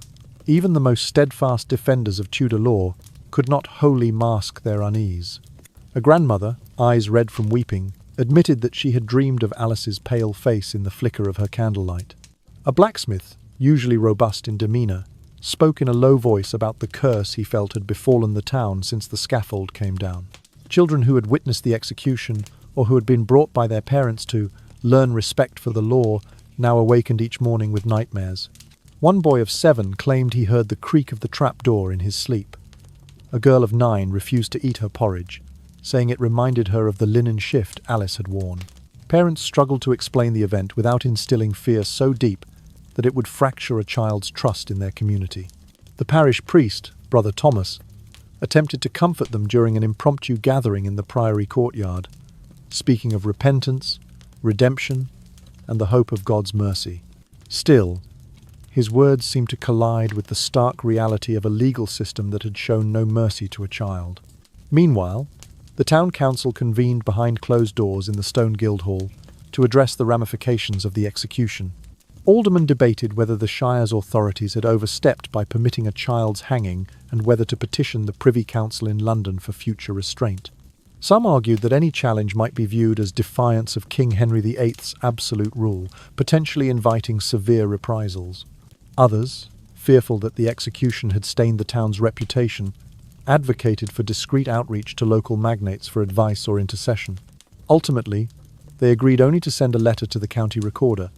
even the most steadfast defenders of Tudor law could not wholly mask their unease. A grandmother, eyes red from weeping, admitted that she had dreamed of Alice's pale face in the flicker of her candlelight. A blacksmith, usually robust in demeanour, spoke in a low voice about the curse he felt had befallen the town since the scaffold came down. Children who had witnessed the execution, or who had been brought by their parents to learn respect for the law, now awakened each morning with nightmares. One boy of 7 claimed he heard the creak of the trapdoor in his sleep. A girl of 9 refused to eat her porridge, saying it reminded her of the linen shift Alice had worn. Parents struggled to explain the event without instilling fear so deep that it would fracture a child's trust in their community. The parish priest, Brother Thomas, attempted to comfort them during an impromptu gathering in the priory courtyard, speaking of repentance, redemption, and the hope of God's mercy. Still, his words seemed to collide with the stark reality of a legal system that had shown no mercy to a child. Meanwhile, the town council convened behind closed doors in the Stone Guildhall to address the ramifications of the execution. Aldermen debated whether the Shire's authorities had overstepped by permitting a child's hanging and whether to petition the Privy Council in London for future restraint. Some argued that any challenge might be viewed as defiance of King Henry VIII's absolute rule, potentially inviting severe reprisals. Others, fearful that the execution had stained the town's reputation, advocated for discreet outreach to local magnates for advice or intercession. Ultimately, they agreed only to send a letter to the county recorder,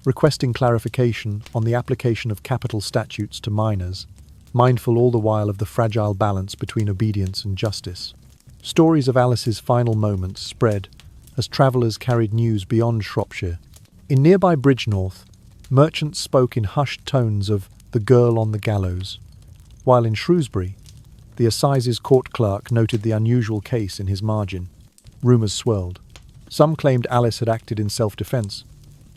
requesting clarification on the application of capital statutes to minors, mindful all the while of the fragile balance between obedience and justice. Stories of Alice's final moments spread as travellers carried news beyond Shropshire. In nearby Bridgnorth, merchants spoke in hushed tones of the girl on the gallows, while in Shrewsbury, the Assizes court clerk noted the unusual case in his margin. Rumours swirled. Some claimed Alice had acted in self-defence.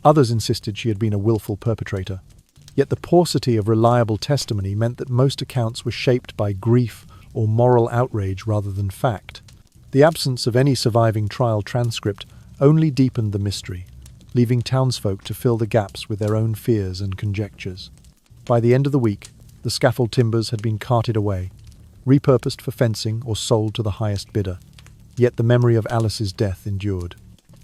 Others insisted she had been a willful perpetrator. Yet the paucity of reliable testimony meant that most accounts were shaped by grief or moral outrage rather than fact. The absence of any surviving trial transcript only deepened the mystery, leaving townsfolk to fill the gaps with their own fears and conjectures. By the end of the week, the scaffold timbers had been carted away, repurposed for fencing or sold to the highest bidder. Yet the memory of Alice's death endured.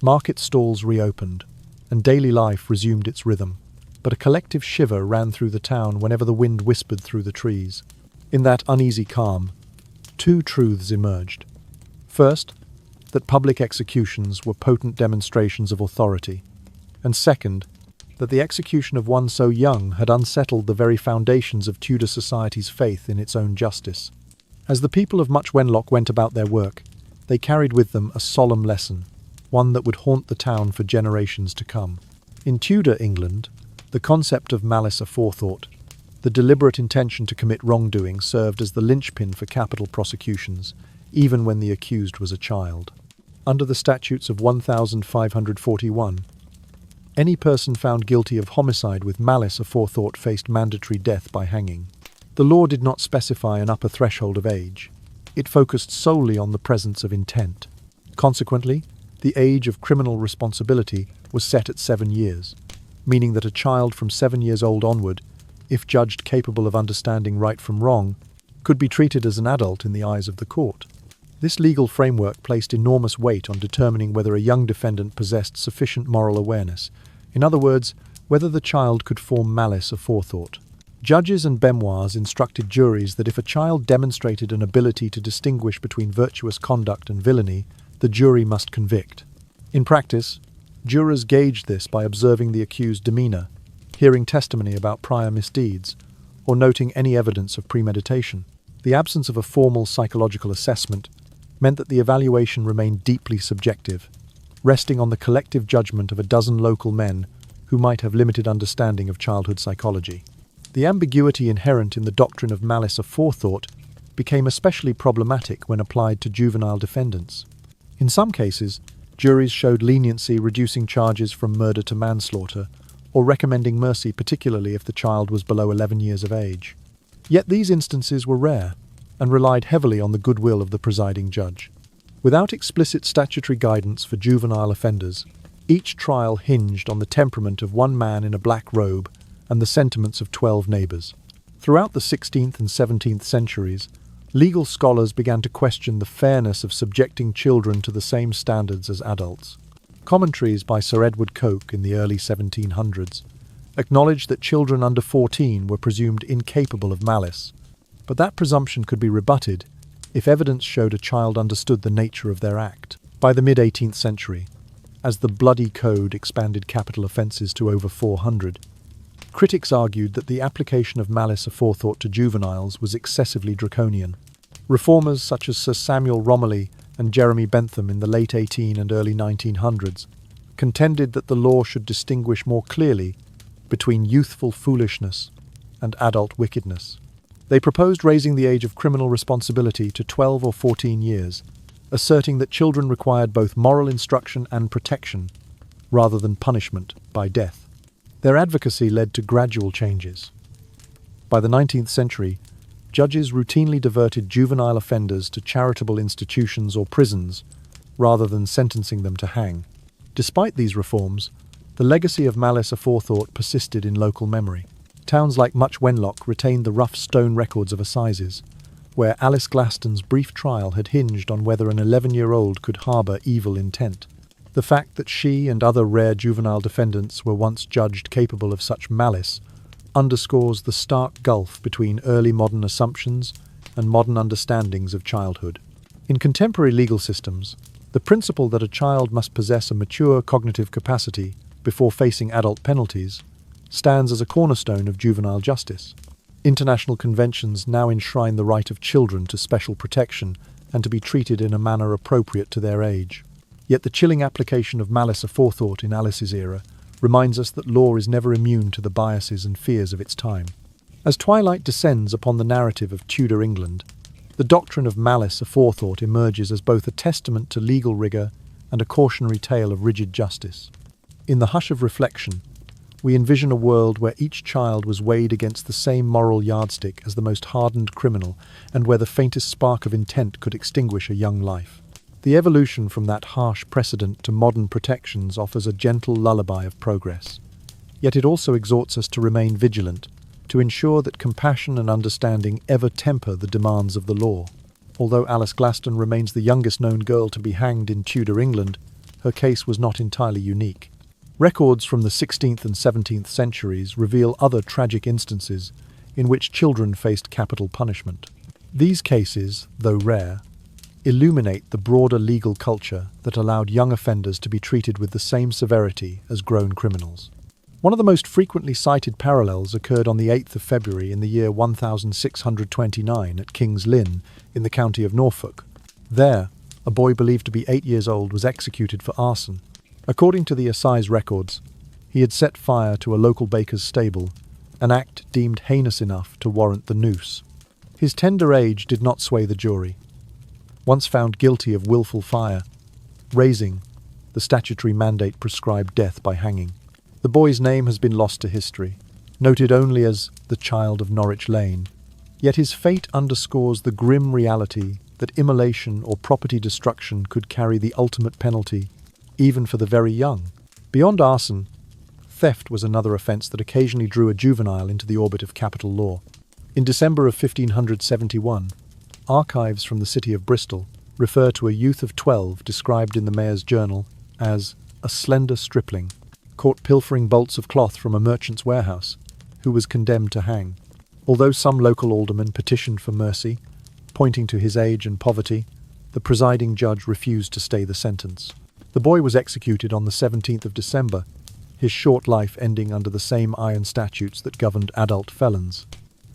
Market stalls reopened, and daily life resumed its rhythm, but a collective shiver ran through the town whenever the wind whispered through the trees. In that uneasy calm, 2 truths emerged. First, that public executions were potent demonstrations of authority, and second, that the execution of one so young had unsettled the very foundations of Tudor society's faith in its own justice. As the people of Much Wenlock went about their work, they carried with them a solemn lesson, one that would haunt the town for generations to come. In Tudor England, the concept of malice aforethought, The deliberate intention to commit wrongdoing served as the linchpin for capital prosecutions, even when the accused was a child. Under the statutes of 1541, any person found guilty of homicide with malice aforethought faced mandatory death by hanging. The law did not specify an upper threshold of age. It focused solely on the presence of intent. Consequently, the age of criminal responsibility was set at 7 years, meaning that a child from 7 years old onward, if judged capable of understanding right from wrong, could be treated as an adult in the eyes of the court. This legal framework placed enormous weight on determining whether a young defendant possessed sufficient moral awareness. In other words, whether the child could form malice aforethought. Judges and bemoirs instructed juries that if a child demonstrated an ability to distinguish between virtuous conduct and villainy, the jury must convict. In practice, jurors gauged this by observing the accused's demeanor, hearing testimony about prior misdeeds, or noting any evidence of premeditation. The absence of a formal psychological assessment meant that the evaluation remained deeply subjective, resting on the collective judgment of a dozen local men who might have limited understanding of childhood psychology. The ambiguity inherent in the doctrine of malice aforethought became especially problematic when applied to juvenile defendants. In some cases, juries showed leniency, reducing charges from murder to manslaughter, or recommending mercy, particularly if the child was below 11 years of age. Yet these instances were rare and relied heavily on the goodwill of the presiding judge. Without explicit statutory guidance for juvenile offenders, each trial hinged on the temperament of one man in a black robe and the sentiments of 12 neighbors. Throughout the 16th and 17th centuries, legal scholars began to question the fairness of subjecting children to the same standards as adults. Commentaries by Sir Edward Coke in the early 1700s acknowledged that children under 14 were presumed incapable of malice, but that presumption could be rebutted if evidence showed a child understood the nature of their act. By the mid-18th century, as the Bloody Code expanded capital offences to over 400, critics argued that the application of malice aforethought to juveniles was excessively draconian. Reformers such as Sir Samuel Romilly and Jeremy Bentham in the late 18 and early 1900s contended that the law should distinguish more clearly between youthful foolishness and adult wickedness. They proposed raising the age of criminal responsibility to 12 or 14 years, asserting that children required both moral instruction and protection, rather than punishment by death. Their advocacy led to gradual changes. By the 19th century, judges routinely diverted juvenile offenders to charitable institutions or prisons, rather than sentencing them to hang. Despite these reforms, the legacy of malice aforethought persisted in local memory. Towns like Much Wenlock retained the rough stone records of assizes, where Alice Glaston's brief trial had hinged on whether an 11-year-old could harbour evil intent. The fact that she and other rare juvenile defendants were once judged capable of such malice underscores the stark gulf between early modern assumptions and modern understandings of childhood. In contemporary legal systems, the principle that a child must possess a mature cognitive capacity before facing adult penalties stands as a cornerstone of juvenile justice. International conventions now enshrine the right of children to special protection and to be treated in a manner appropriate to their age. Yet the chilling application of malice aforethought in Alice's era reminds us that law is never immune to the biases and fears of its time. As twilight descends upon the narrative of Tudor England, the doctrine of malice aforethought emerges as both a testament to legal rigour and a cautionary tale of rigid justice. In the hush of reflection, we envision a world where each child was weighed against the same moral yardstick as the most hardened criminal, and where the faintest spark of intent could extinguish a young life. The evolution from that harsh precedent to modern protections offers a gentle lullaby of progress. Yet it also exhorts us to remain vigilant, to ensure that compassion and understanding ever temper the demands of the law. Although Alice Glaston remains the youngest known girl to be hanged in Tudor England, her case was not entirely unique. Records from the 16th and 17th centuries reveal other tragic instances in which children faced capital punishment. These cases, though rare, illuminate the broader legal culture that allowed young offenders to be treated with the same severity as grown criminals. One of the most frequently cited parallels occurred on the 8th of February in the year 1629 at King's Lynn in the county of Norfolk. There, a boy believed to be 8 years old was executed for arson. According to the assize records, he had set fire to a local baker's stable an act deemed heinous enough to warrant the noose. His tender age did not sway the jury. Once found guilty of willful fire, raising, the statutory mandate prescribed death by hanging. The boy's name has been lost to history, noted only as the child of Norwich Lane. Yet his fate underscores the grim reality that immolation or property destruction could carry the ultimate penalty, even for the very young. Beyond arson, theft was another offence that occasionally drew a juvenile into the orbit of capital law. In December of 1571, archives from the city of Bristol refer to a youth of 12 described in the mayor's journal as a slender stripling, caught pilfering bolts of cloth from a merchant's warehouse, who was condemned to hang. Although some local aldermen petitioned for mercy, pointing to his age and poverty, the presiding judge refused to stay the sentence. The boy was executed on the 17th of December, his short life ending under the same iron statutes that governed adult felons.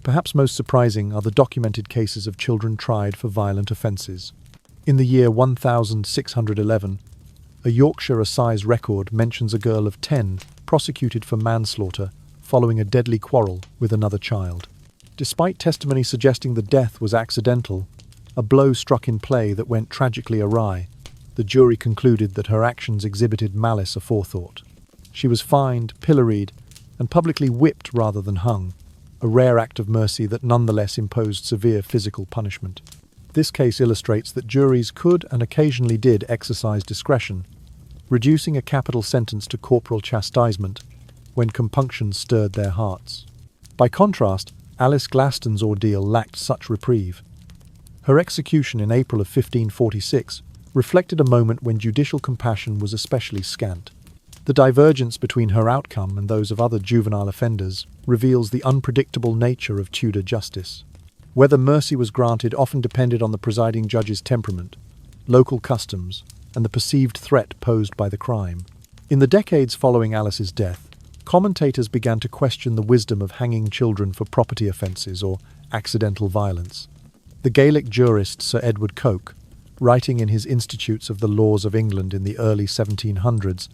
Perhaps most surprising are the documented cases of children tried for violent offences. In the year 1611, a Yorkshire Assize record mentions a girl of 10 prosecuted for manslaughter following a deadly quarrel with another child. Despite testimony suggesting the death was accidental, a blow struck in play that went tragically awry, the jury concluded that her actions exhibited malice aforethought. She was fined, pilloried, and publicly whipped rather than hung, a rare act of mercy that nonetheless imposed severe physical punishment. This case illustrates that juries could and occasionally did exercise discretion, reducing a capital sentence to corporal chastisement when compunctions stirred their hearts. By contrast, Alice Glaston's ordeal lacked such reprieve. Her execution in April of 1546 reflected a moment when judicial compassion was especially scant. The divergence between her outcome and those of other juvenile offenders reveals the unpredictable nature of Tudor justice. Whether mercy was granted often depended on the presiding judge's temperament, local customs, and the perceived threat posed by the crime. In the decades following Alice's death, commentators began to question the wisdom of hanging children for property offences or accidental violence. The Gaelic jurist Sir Edward Coke, writing in his Institutes of the Laws of England in the early 1700s,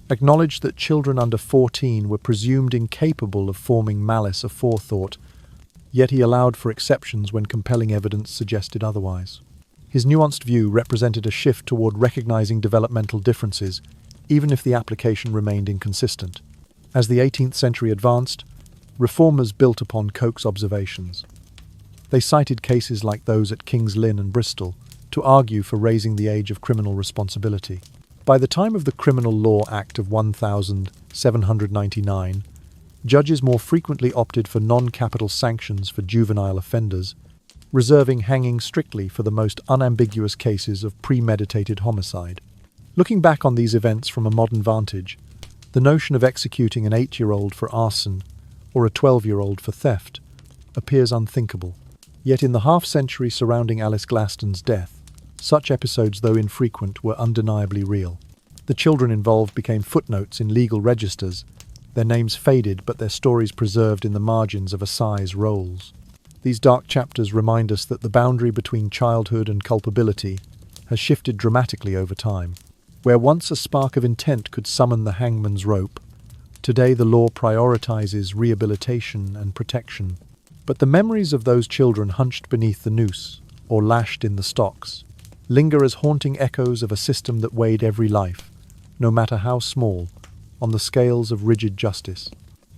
acknowledged that children under 14 were presumed incapable of forming malice aforethought, yet he allowed for exceptions when compelling evidence suggested otherwise. His nuanced view represented a shift toward recognizing developmental differences, even if the application remained inconsistent. As the 18th century advanced, reformers built upon Coke's observations. They cited cases like those at King's Lynn and Bristol to argue for raising the age of criminal responsibility. By the time of the Criminal Law Act of 1799, judges more frequently opted for non-capital sanctions for juvenile offenders, reserving hanging strictly for the most unambiguous cases of premeditated homicide. Looking back on these events from a modern vantage, the notion of executing an 8-year-old for arson or a 12-year-old for theft appears unthinkable. Yet in the half-century surrounding Alice Glaston's death, such episodes, though infrequent, were undeniably real. The children involved became footnotes in legal registers, their names faded but their stories preserved in the margins of assize rolls. These dark chapters remind us that the boundary between childhood and culpability has shifted dramatically over time. Where once a spark of intent could summon the hangman's rope, today the law prioritizes rehabilitation and protection. But the memories of those children hunched beneath the noose, or lashed in the stocks, linger as haunting echoes of a system that weighed every life, no matter how small, on the scales of rigid justice.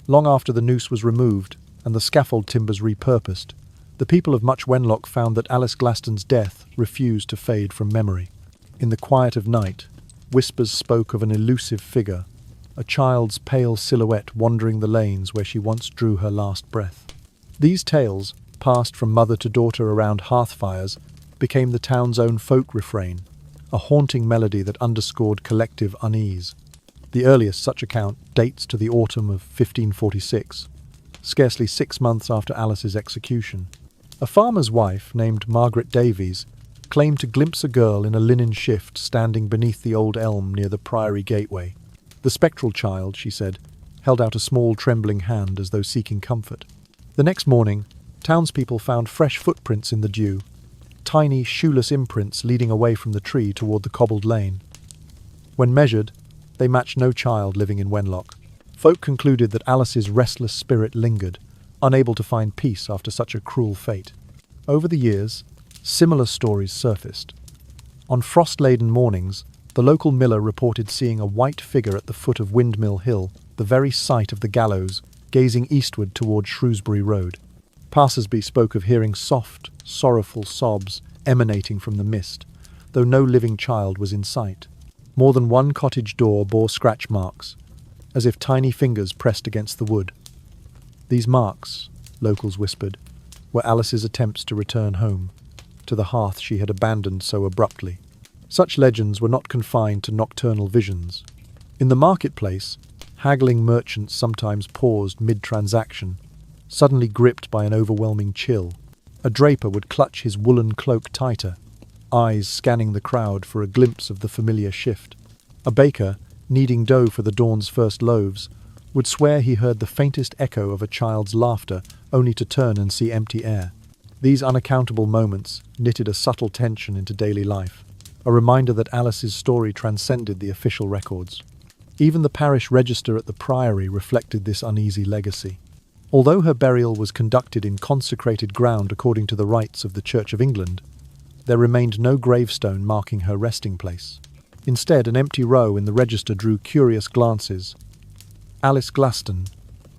Long after the noose was removed and the scaffold timbers repurposed, the people of Much Wenlock found that Alice Glaston's death refused to fade from memory. In the quiet of night, whispers spoke of an elusive figure, a child's pale silhouette wandering the lanes where she once drew her last breath. These tales, passed from mother to daughter around hearth fires, became the town's own folk refrain, a haunting melody that underscored collective unease. The earliest such account dates to the autumn of 1546, scarcely 6 months after Alice's execution. A farmer's wife named Margaret Davies claimed to glimpse a girl in a linen shift standing beneath the old elm near the priory gateway. The spectral child, she said, held out a small trembling hand as though seeking comfort. The next morning, townspeople found fresh footprints in the dew, tiny shoeless imprints leading away from the tree toward the cobbled lane. When measured, they matched no child living in Wenlock. Folk concluded that Alice's restless spirit lingered, unable to find peace after such a cruel fate. Over the years, similar stories surfaced. On frost-laden mornings, the local miller reported seeing a white figure at the foot of Windmill Hill, the very site of the Gallows, gazing eastward toward Shrewsbury Road. Passers-by spoke of hearing soft, sorrowful sobs emanating from the mist, though no living child was in sight. More than one cottage door bore scratch marks, as if tiny fingers pressed against the wood. These marks, locals whispered, were Alice's attempts to return home, to the hearth she had abandoned so abruptly. Such legends were not confined to nocturnal visions. In the marketplace, haggling merchants sometimes paused mid-transaction, suddenly gripped by an overwhelming chill. A draper would clutch his woolen cloak tighter, eyes scanning the crowd for a glimpse of the familiar shift. A baker, kneading dough for the dawn's first loaves, would swear he heard the faintest echo of a child's laughter, only to turn and see empty air. These unaccountable moments knitted a subtle tension into daily life, a reminder that Alice's story transcended the official records. Even the parish register at the priory reflected this uneasy legacy. Although her burial was conducted in consecrated ground according to the rites of the Church of England, there remained no gravestone marking her resting place. Instead, an empty row in the register drew curious glances. Alice Glaston,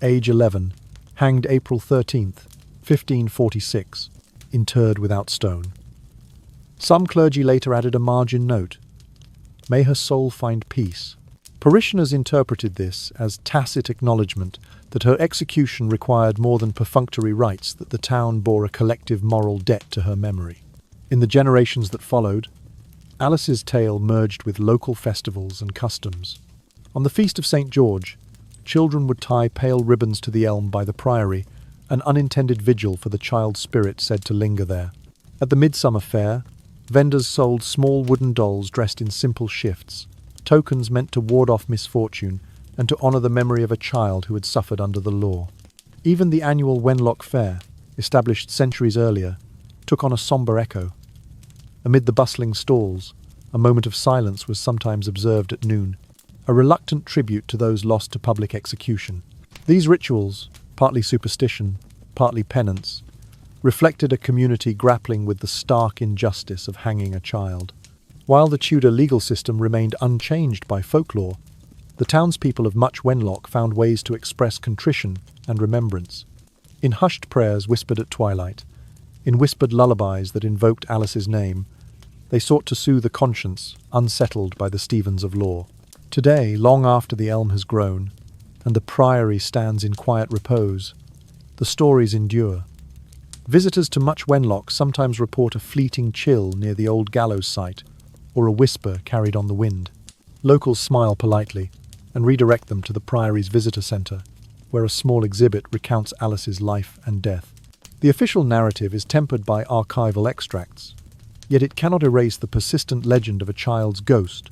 age 11, hanged April 13th, 1546, interred without stone. Some clergy later added a margin note, "May her soul find peace." Parishioners interpreted this as tacit acknowledgement that her execution required more than perfunctory rites, that the town bore a collective moral debt to her memory. In the generations that followed, Alice's tale merged with local festivals and customs. On the Feast of St. George, children would tie pale ribbons to the elm by the priory, an unintended vigil for the child spirit said to linger there. At the Midsummer Fair, vendors sold small wooden dolls dressed in simple shifts, tokens meant to ward off misfortune and to honour the memory of a child who had suffered under the law. Even the annual Wenlock Fair, established centuries earlier, took on a sombre echo. Amid the bustling stalls, a moment of silence was sometimes observed at noon, a reluctant tribute to those lost to public execution. These rituals, partly superstition, partly penance, reflected a community grappling with the stark injustice of hanging a child. While the Tudor legal system remained unchanged by folklore, the townspeople of Much Wenlock found ways to express contrition and remembrance. In hushed prayers whispered at twilight, in whispered lullabies that invoked Alice's name, they sought to soothe a conscience unsettled by the Stevens of law. Today, long after the elm has grown, and the priory stands in quiet repose, the stories endure. Visitors to Much Wenlock sometimes report a fleeting chill near the old Gallows site, or a whisper carried on the wind. Locals smile politely and redirect them to the priory's visitor centre, where a small exhibit recounts Alice's life and death. The official narrative is tempered by archival extracts, yet it cannot erase the persistent legend of a child's ghost,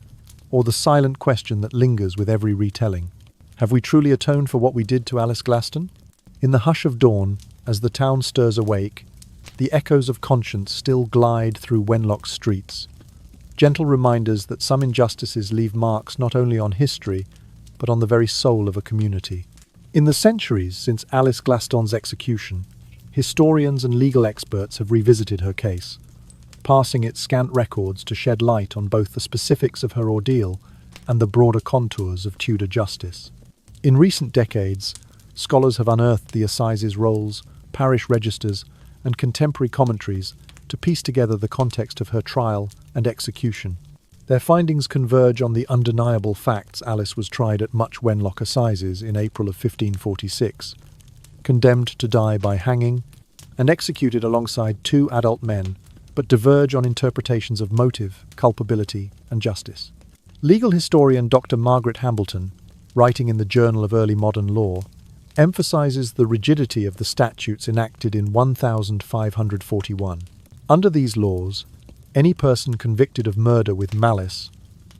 or the silent question that lingers with every retelling. Have we truly atoned for what we did to Alice Glaston? In the hush of dawn, as the town stirs awake, the echoes of conscience still glide through Wenlock's streets, gentle reminders that some injustices leave marks not only on history, but on the very soul of a community. In the centuries since Alice Glaston's execution, historians and legal experts have revisited her case, passing its scant records to shed light on both the specifics of her ordeal and the broader contours of Tudor justice. In recent decades, scholars have unearthed the Assizes rolls, parish registers, and contemporary commentaries to piece together the context of her trial and execution. Their findings converge on the undeniable facts. Alice was tried at Much Wenlock Assizes in April of 1546, condemned to die by hanging, and executed alongside two adult men, but diverge on interpretations of motive, culpability, and justice. Legal historian Dr. Margaret Hambleton, writing in the Journal of Early Modern Law, emphasizes the rigidity of the statutes enacted in 1541. Under these laws, any person convicted of murder with malice,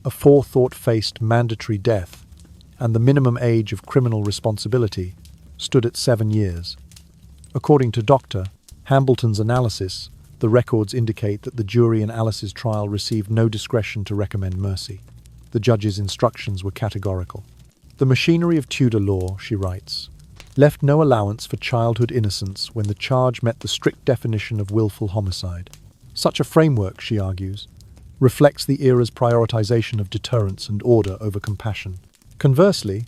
a forethought faced mandatory death, and the minimum age of criminal responsibility stood at 7 years. According to Dr. Hambleton's analysis, the records indicate that the jury in Alice's trial received no discretion to recommend mercy. The judge's instructions were categorical. The machinery of Tudor law, she writes, left no allowance for childhood innocence when the charge met the strict definition of willful homicide. Such a framework, she argues, reflects the era's prioritization of deterrence and order over compassion. Conversely,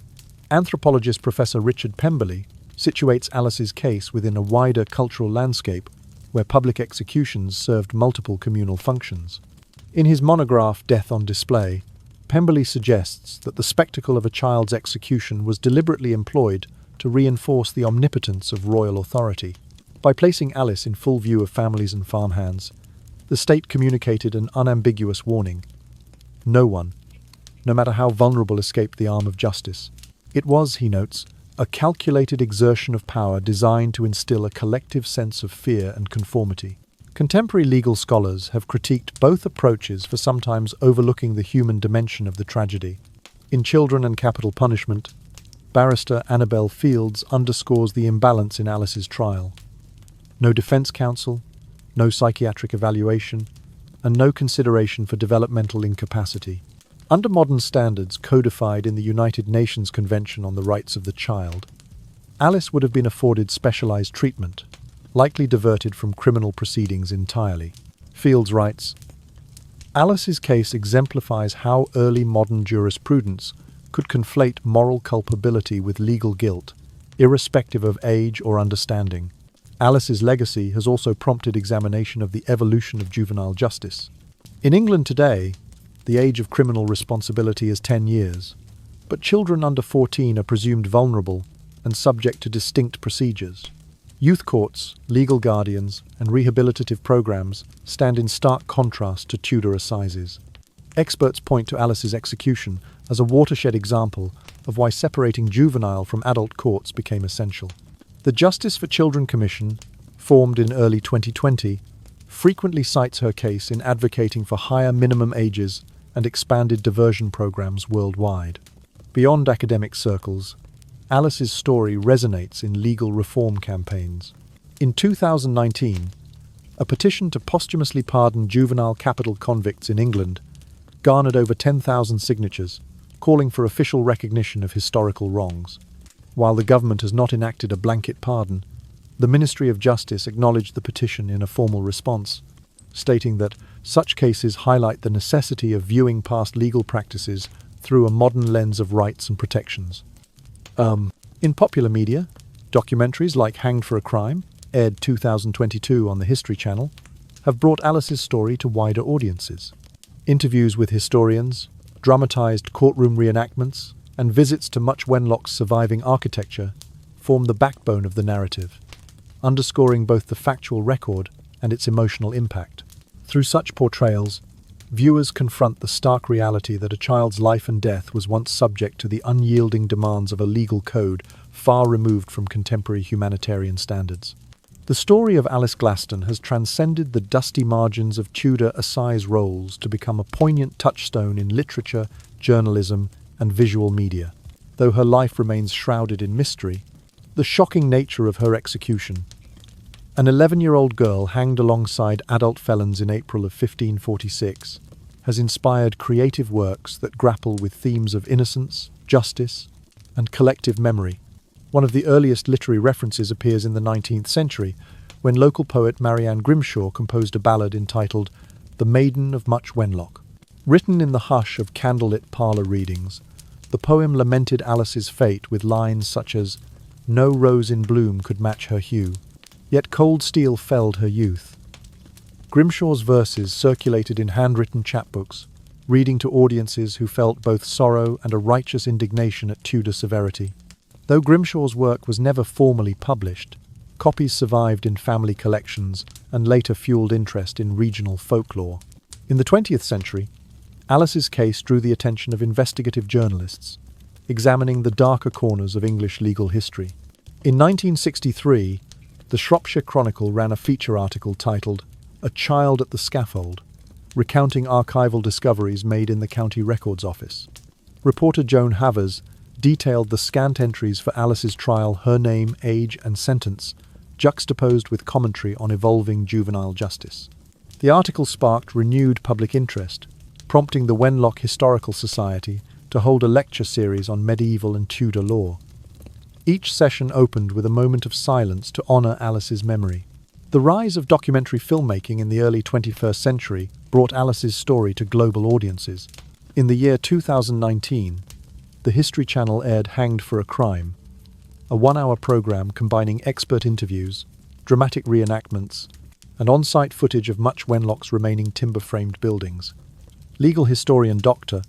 anthropologist Professor Richard Pemberley situates Alice's case within a wider cultural landscape where public executions served multiple communal functions. In his monograph Death on Display, Pemberley suggests that the spectacle of a child's execution was deliberately employed to reinforce the omnipotence of royal authority. By placing Alice in full view of families and farmhands, the state communicated an unambiguous warning. No one, no matter how vulnerable, escaped the arm of justice. It was, he notes, a calculated exertion of power designed to instill a collective sense of fear and conformity. Contemporary legal scholars have critiqued both approaches for sometimes overlooking the human dimension of the tragedy. In Children and Capital Punishment, barrister Annabel Fields underscores the imbalance in Alice's trial. No defense counsel, no psychiatric evaluation, and no consideration for developmental incapacity. Under modern standards codified in the United Nations Convention on the Rights of the Child, Alice would have been afforded specialized treatment, likely diverted from criminal proceedings entirely. Fields writes, Alice's case exemplifies how early modern jurisprudence could conflate moral culpability with legal guilt, irrespective of age or understanding. Alice's legacy has also prompted examination of the evolution of juvenile justice. In England today, the age of criminal responsibility is 10 years, but children under 14 are presumed vulnerable and subject to distinct procedures. Youth courts, legal guardians, and rehabilitative programs stand in stark contrast to Tudor assizes. Experts point to Alice's execution as a watershed example of why separating juvenile from adult courts became essential. The Justice for Children Commission, formed in early 2020, frequently cites her case in advocating for higher minimum ages and expanded diversion programs worldwide. Beyond academic circles, Alice's story resonates in legal reform campaigns. In 2019, a petition to posthumously pardon juvenile capital convicts in England garnered over 10,000 signatures, calling for official recognition of historical wrongs. While the government has not enacted a blanket pardon, the Ministry of Justice acknowledged the petition in a formal response, stating that such cases highlight the necessity of viewing past legal practices through a modern lens of rights and protections. In popular media, documentaries like Hanged for a Crime, aired 2022 on the History Channel, have brought Alice's story to wider audiences. Interviews with historians, dramatized courtroom reenactments, and visits to Much Wenlock's surviving architecture form the backbone of the narrative, underscoring both the factual record and its emotional impact. Through such portrayals, viewers confront the stark reality that a child's life and death was once subject to the unyielding demands of a legal code far removed from contemporary humanitarian standards. The story of Alice Glaston has transcended the dusty margins of Tudor assize rolls to become a poignant touchstone in literature, journalism, and visual media. Though her life remains shrouded in mystery, the shocking nature of her execution, an 11-year-old girl hanged alongside adult felons in April of 1546, has inspired creative works that grapple with themes of innocence, justice, and collective memory. One of the earliest literary references appears in the 19th century, when local poet Marianne Grimshaw composed a ballad entitled The Maiden of Much Wenlock. Written in the hush of candlelit parlour readings, the poem lamented Alice's fate with lines such as, "No rose in bloom could match her hue, yet cold steel felled her youth." Grimshaw's verses circulated in handwritten chapbooks, reading to audiences who felt both sorrow and a righteous indignation at Tudor severity. Though Grimshaw's work was never formally published, copies survived in family collections and later fueled interest in regional folklore. In the 20th century, Alice's case drew the attention of investigative journalists, examining the darker corners of English legal history. In 1963, the Shropshire Chronicle ran a feature article titled A Child at the Scaffold, recounting archival discoveries made in the County Records Office. Reporter Joan Havers detailed the scant entries for Alice's trial, her name, age, and sentence, juxtaposed with commentary on evolving juvenile justice. The article sparked renewed public interest, prompting the Wenlock Historical Society to hold a lecture series on medieval and Tudor law. Each session opened with a moment of silence to honour Alice's memory. The rise of documentary filmmaking in the early 21st century brought Alice's story to global audiences. In the year 2019, the History Channel aired Hanged for a Crime, a one-hour program combining expert interviews, dramatic reenactments, and on-site footage of Much Wenlock's remaining timber-framed buildings. Legal historian Dr.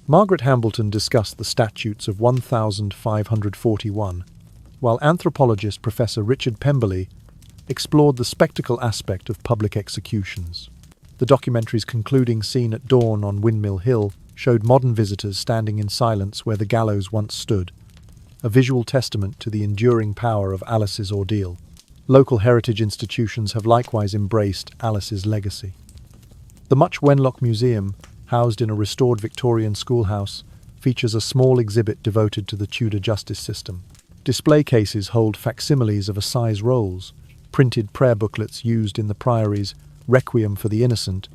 Margaret Hambleton discussed the statutes of 1541, while anthropologist Professor Richard Pemberley explored the spectacle aspect of public executions. The documentary's concluding scene at dawn on Windmill Hill showed modern visitors standing in silence where the gallows once stood, a visual testament to the enduring power of Alice's ordeal. Local heritage institutions have likewise embraced Alice's legacy. The Much Wenlock Museum, housed in a restored Victorian schoolhouse, features a small exhibit devoted to the Tudor justice system. Display cases hold facsimiles of assize rolls, printed prayer booklets used in the Priory's Requiem for the Innocent,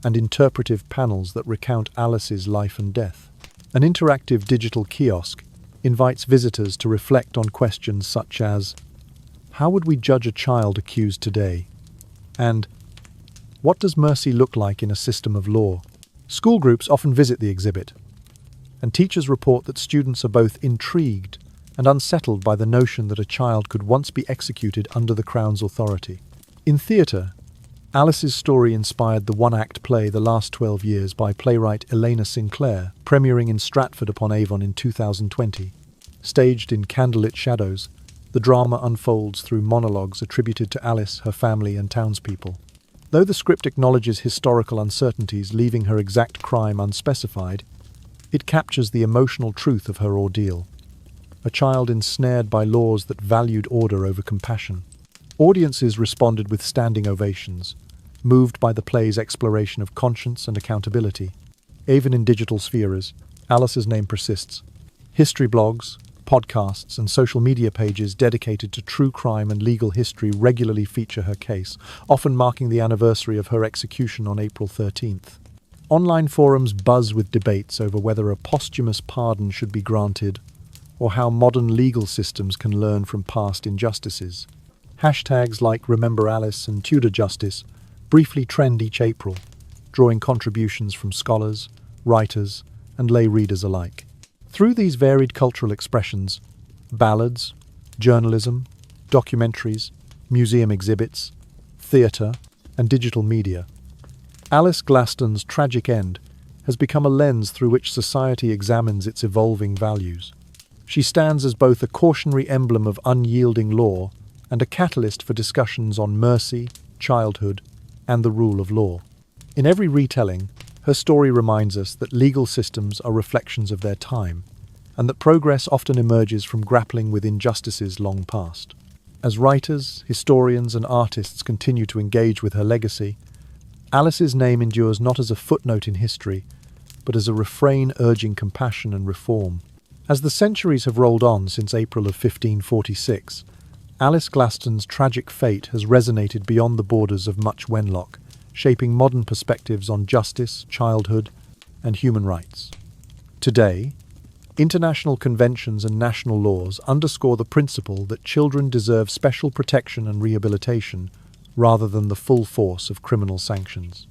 and interpretive panels that recount Alice's life and death. An interactive digital kiosk invites visitors to reflect on questions such as, how would we judge a child accused today? And what does mercy look like in a system of law? School groups often visit the exhibit, and teachers report that students are both intrigued and unsettled by the notion that a child could once be executed under the Crown's authority. In theatre, Alice's story inspired the one-act play The Last 12 Years by playwright Elena Sinclair, premiering in Stratford-upon-Avon in 2020. Staged in candlelit shadows, the drama unfolds through monologues attributed to Alice, her family, and townspeople. Though the script acknowledges historical uncertainties, leaving her exact crime unspecified, it captures the emotional truth of her ordeal. A child ensnared by laws that valued order over compassion. Audiences responded with standing ovations, moved by the play's exploration of conscience and accountability. Even in digital spheres, Alice's name persists. History blogs, podcasts, and social media pages dedicated to true crime and legal history regularly feature her case, often marking the anniversary of her execution on April 13th. Online forums buzz with debates over whether a posthumous pardon should be granted, or how modern legal systems can learn from past injustices. Hashtags like Remember Alice and Tudor Justice briefly trend each April, drawing contributions from scholars, writers, and lay readers alike. Through these varied cultural expressions, ballads, journalism, documentaries, museum exhibits, theatre, and digital media, Alice Glaston's tragic end has become a lens through which society examines its evolving values. She stands as both a cautionary emblem of unyielding law and a catalyst for discussions on mercy, childhood, and the rule of law. In every retelling, her story reminds us that legal systems are reflections of their time, and that progress often emerges from grappling with injustices long past. As writers, historians, and artists continue to engage with her legacy, Alice's name endures not as a footnote in history, but as a refrain urging compassion and reform. As the centuries have rolled on since April of 1546, Alice Glaston's tragic fate has resonated beyond the borders of Much Wenlock, shaping modern perspectives on justice, childhood, and human rights. Today, international conventions and national laws underscore the principle that children deserve special protection and rehabilitation rather than the full force of criminal sanctions.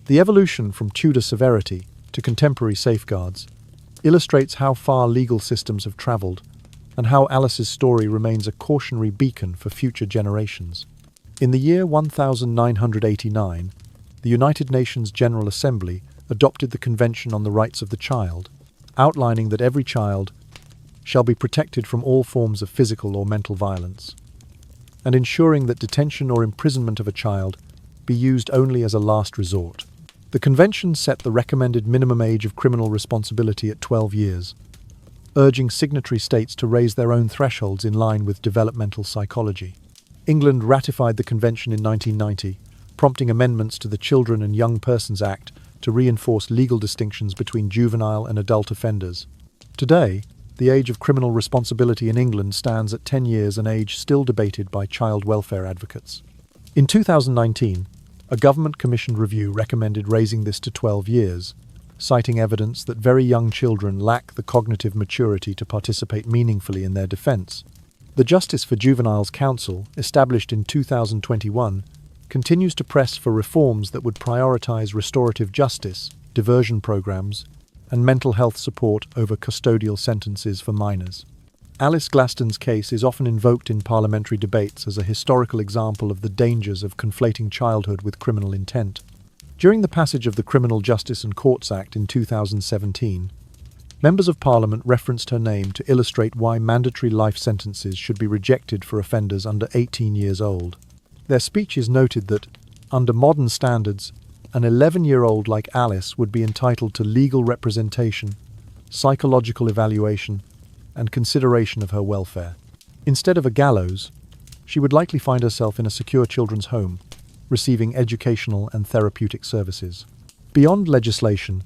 The evolution from Tudor severity to contemporary safeguards illustrates how far legal systems have travelled and how Alice's story remains a cautionary beacon for future generations. In the year 1989, the United Nations General Assembly adopted the Convention on the Rights of the Child, outlining that every child shall be protected from all forms of physical or mental violence, and ensuring that detention or imprisonment of a child be used only as a last resort. The Convention set the recommended minimum age of criminal responsibility at 12 years, urging signatory states to raise their own thresholds in line with developmental psychology. England ratified the Convention in 1990, prompting amendments to the Children and Young Persons Act to reinforce legal distinctions between juvenile and adult offenders. Today, the age of criminal responsibility in England stands at 10 years, an age still debated by child welfare advocates. In 2019, a government-commissioned review recommended raising this to 12 years, citing evidence that very young children lack the cognitive maturity to participate meaningfully in their defense. The Justice for Juveniles Council, established in 2021, continues to press for reforms that would prioritize restorative justice, diversion programs, and mental health support over custodial sentences for minors. Alice Glaston's case is often invoked in parliamentary debates as a historical example of the dangers of conflating childhood with criminal intent. During the passage of the Criminal Justice and Courts Act in 2017, members of Parliament referenced her name to illustrate why mandatory life sentences should be rejected for offenders under 18 years old. Their speeches noted that, under modern standards, an 11-year-old like Alice would be entitled to legal representation, psychological evaluation, and consideration of her welfare. Instead of a gallows, she would likely find herself in a secure children's home, receiving educational and therapeutic services. Beyond legislation,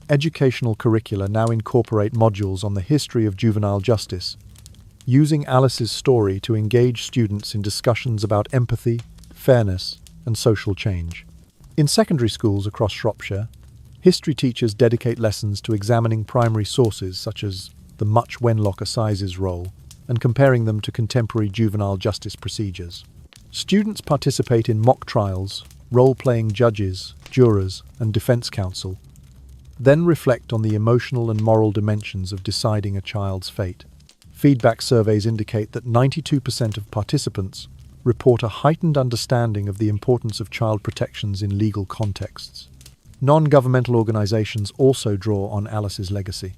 educational curricula now incorporate modules on the history of juvenile justice, using Alice's story to engage students in discussions about empathy, fairness, and social change. In secondary schools across Shropshire, history teachers dedicate lessons to examining primary sources such as the Much Wenlock Assizes role and comparing them to contemporary juvenile justice procedures. Students participate in mock trials, role-playing judges, jurors, and defense counsel, then reflect on the emotional and moral dimensions of deciding a child's fate. Feedback surveys indicate that 92% of participants report a heightened understanding of the importance of child protections in legal contexts. Non-governmental organizations also draw on Alice's legacy.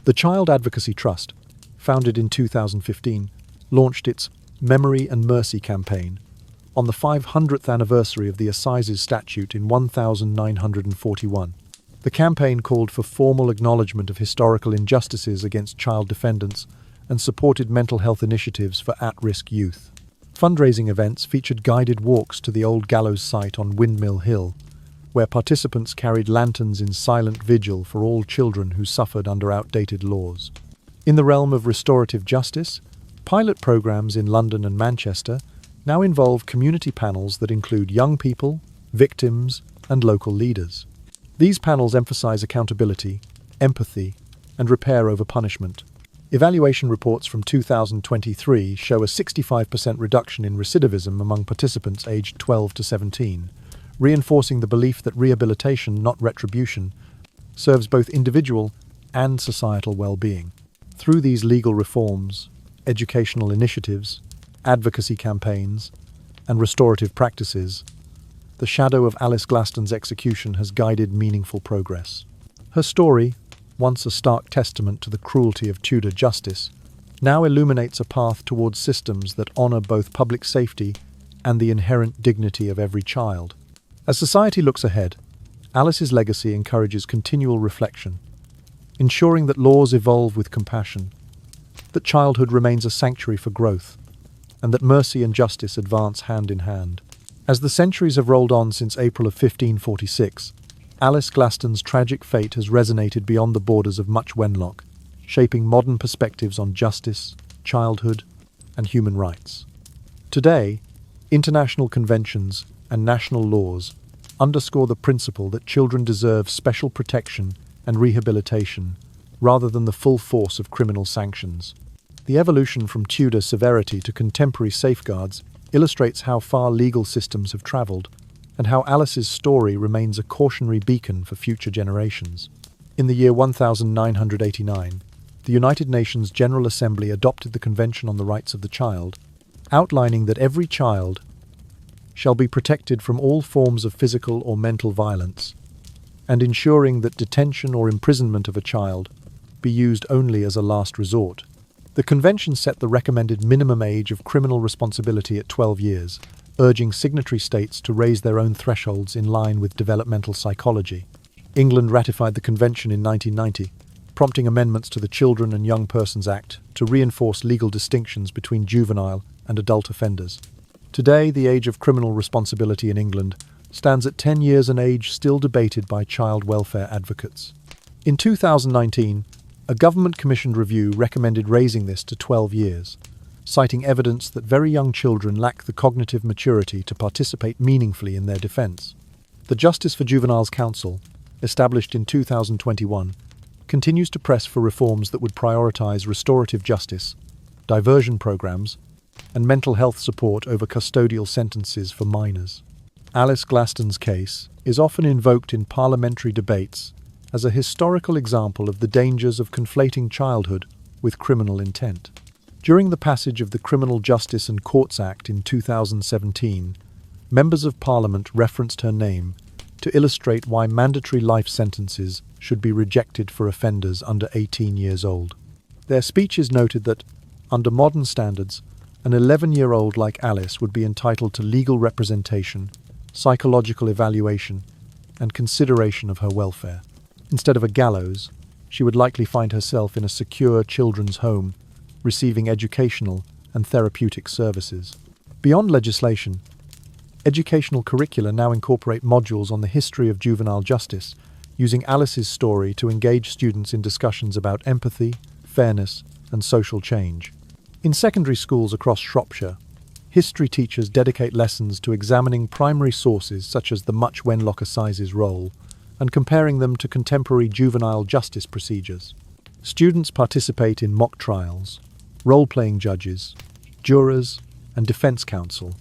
The Child Advocacy Trust, founded in 2015, launched its Memory and Mercy campaign on the 500th anniversary of the Assizes Statute in 1941. The campaign called for formal acknowledgement of historical injustices against child defendants and supported mental health initiatives for at-risk youth. Fundraising events featured guided walks to the old Gallows site on Windmill Hill, where participants carried lanterns in silent vigil for all children who suffered under outdated laws. In the realm of restorative justice, pilot programs in London and Manchester now involve community panels that include young people, victims, and local leaders. These panels emphasize accountability, empathy, and repair over punishment. Evaluation reports from 2023 show a 65% reduction in recidivism among participants aged 12 to 17, reinforcing the belief that rehabilitation, not retribution, serves both individual and societal well-being. Through these legal reforms, educational initiatives, advocacy campaigns, and restorative practices, the shadow of Alice Glaston's execution has guided meaningful progress. Her story, once a stark testament to the cruelty of Tudor justice, now illuminates a path towards systems that honor both public safety and the inherent dignity of every child. As society looks ahead, Alice's legacy encourages continual reflection, ensuring that laws evolve with compassion, that childhood remains a sanctuary for growth, and that mercy and justice advance hand in hand. As the centuries have rolled on since April of 1546, Alice Glaston's tragic fate has resonated beyond the borders of Much Wenlock, shaping modern perspectives on justice, childhood, and human rights. Today, international conventions and national laws underscore the principle that children deserve special protection and rehabilitation rather than the full force of criminal sanctions. The evolution from Tudor severity to contemporary safeguards illustrates how far legal systems have traveled and how Alice's story remains a cautionary beacon for future generations. In the year 1989, the United Nations General Assembly adopted the Convention on the Rights of the Child, outlining that every child shall be protected from all forms of physical or mental violence, and ensuring that detention or imprisonment of a child be used only as a last resort. The Convention set the recommended minimum age of criminal responsibility at 12 years, urging signatory states to raise their own thresholds in line with developmental psychology. England ratified the Convention in 1990, prompting amendments to the Children and Young Persons Act to reinforce legal distinctions between juvenile and adult offenders. Today, the age of criminal responsibility in England stands at 10 years, an age still debated by child welfare advocates. In 2019, a government-commissioned review recommended raising this to 12 years, citing evidence that very young children lack the cognitive maturity to participate meaningfully in their defense. The Justice for Juveniles Council, established in 2021, continues to press for reforms that would prioritize restorative justice, diversion programs, and mental health support over custodial sentences for minors. Alice Glaston's case is often invoked in parliamentary debates as a historical example of the dangers of conflating childhood with criminal intent. During the passage of the Criminal Justice and Courts Act in 2017, members of Parliament referenced her name to illustrate why mandatory life sentences should be rejected for offenders under 18 years old. Their speeches noted that, under modern standards, an 11-year-old like Alice would be entitled to legal representation, psychological evaluation, and consideration of her welfare. Instead of a gallows, she would likely find herself in a secure children's home, receiving educational and therapeutic services. Beyond legislation, educational curricula now incorporate modules on the history of juvenile justice, using Alice's story to engage students in discussions about empathy, fairness, and social change. In secondary schools across Shropshire, history teachers dedicate lessons to examining primary sources such as the Much Wenlock Assizes roll and comparing them to contemporary juvenile justice procedures. Students participate in mock trials, role-playing judges, jurors, and defense counsel,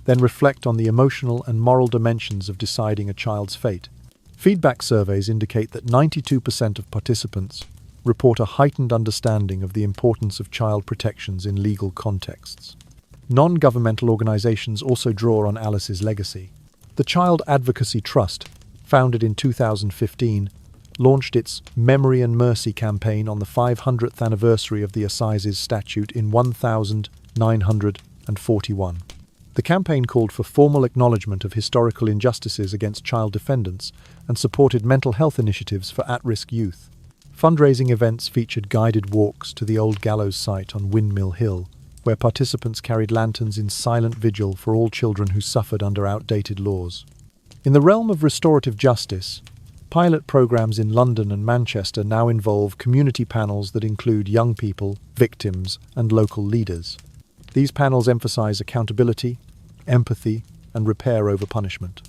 then reflect on the emotional and moral dimensions of deciding a child's fate. Feedback surveys indicate that 92% of participants report a heightened understanding of the importance of child protections in legal contexts. Non-governmental organizations also draw on Alice's legacy. The Child Advocacy Trust, founded in 2015, launched its Memory and Mercy campaign on the 500th anniversary of the Assizes Statute in 1941. The campaign called for formal acknowledgement of historical injustices against child defendants and supported mental health initiatives for at-risk youth. Fundraising events featured guided walks to the old Gallows site on Windmill Hill, where participants carried lanterns in silent vigil for all children who suffered under outdated laws. In the realm of restorative justice, pilot programs in London and Manchester now involve community panels that include young people, victims, and local leaders. These panels emphasize accountability, empathy, and repair over punishment.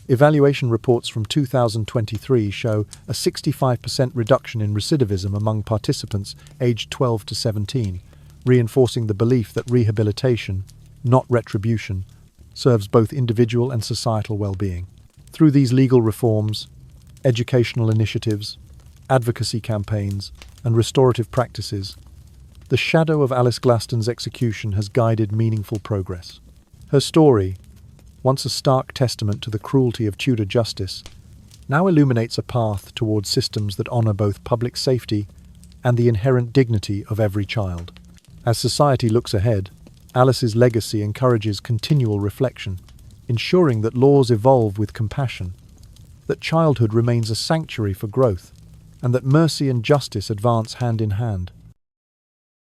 Evaluation reports from 2023 show a 65% reduction in recidivism among participants aged 12 to 17, reinforcing the belief that rehabilitation, not retribution, serves both individual and societal well-being. Through these legal reforms, educational initiatives, advocacy campaigns, and restorative practices, the shadow of Alice Glaston's execution has guided meaningful progress. Her story, once a stark testament to the cruelty of Tudor justice, now illuminates a path towards systems that honor both public safety and the inherent dignity of every child. As society looks ahead, Alice's legacy encourages continual reflection, ensuring that laws evolve with compassion, that childhood remains a sanctuary for growth, and that mercy and justice advance hand in hand.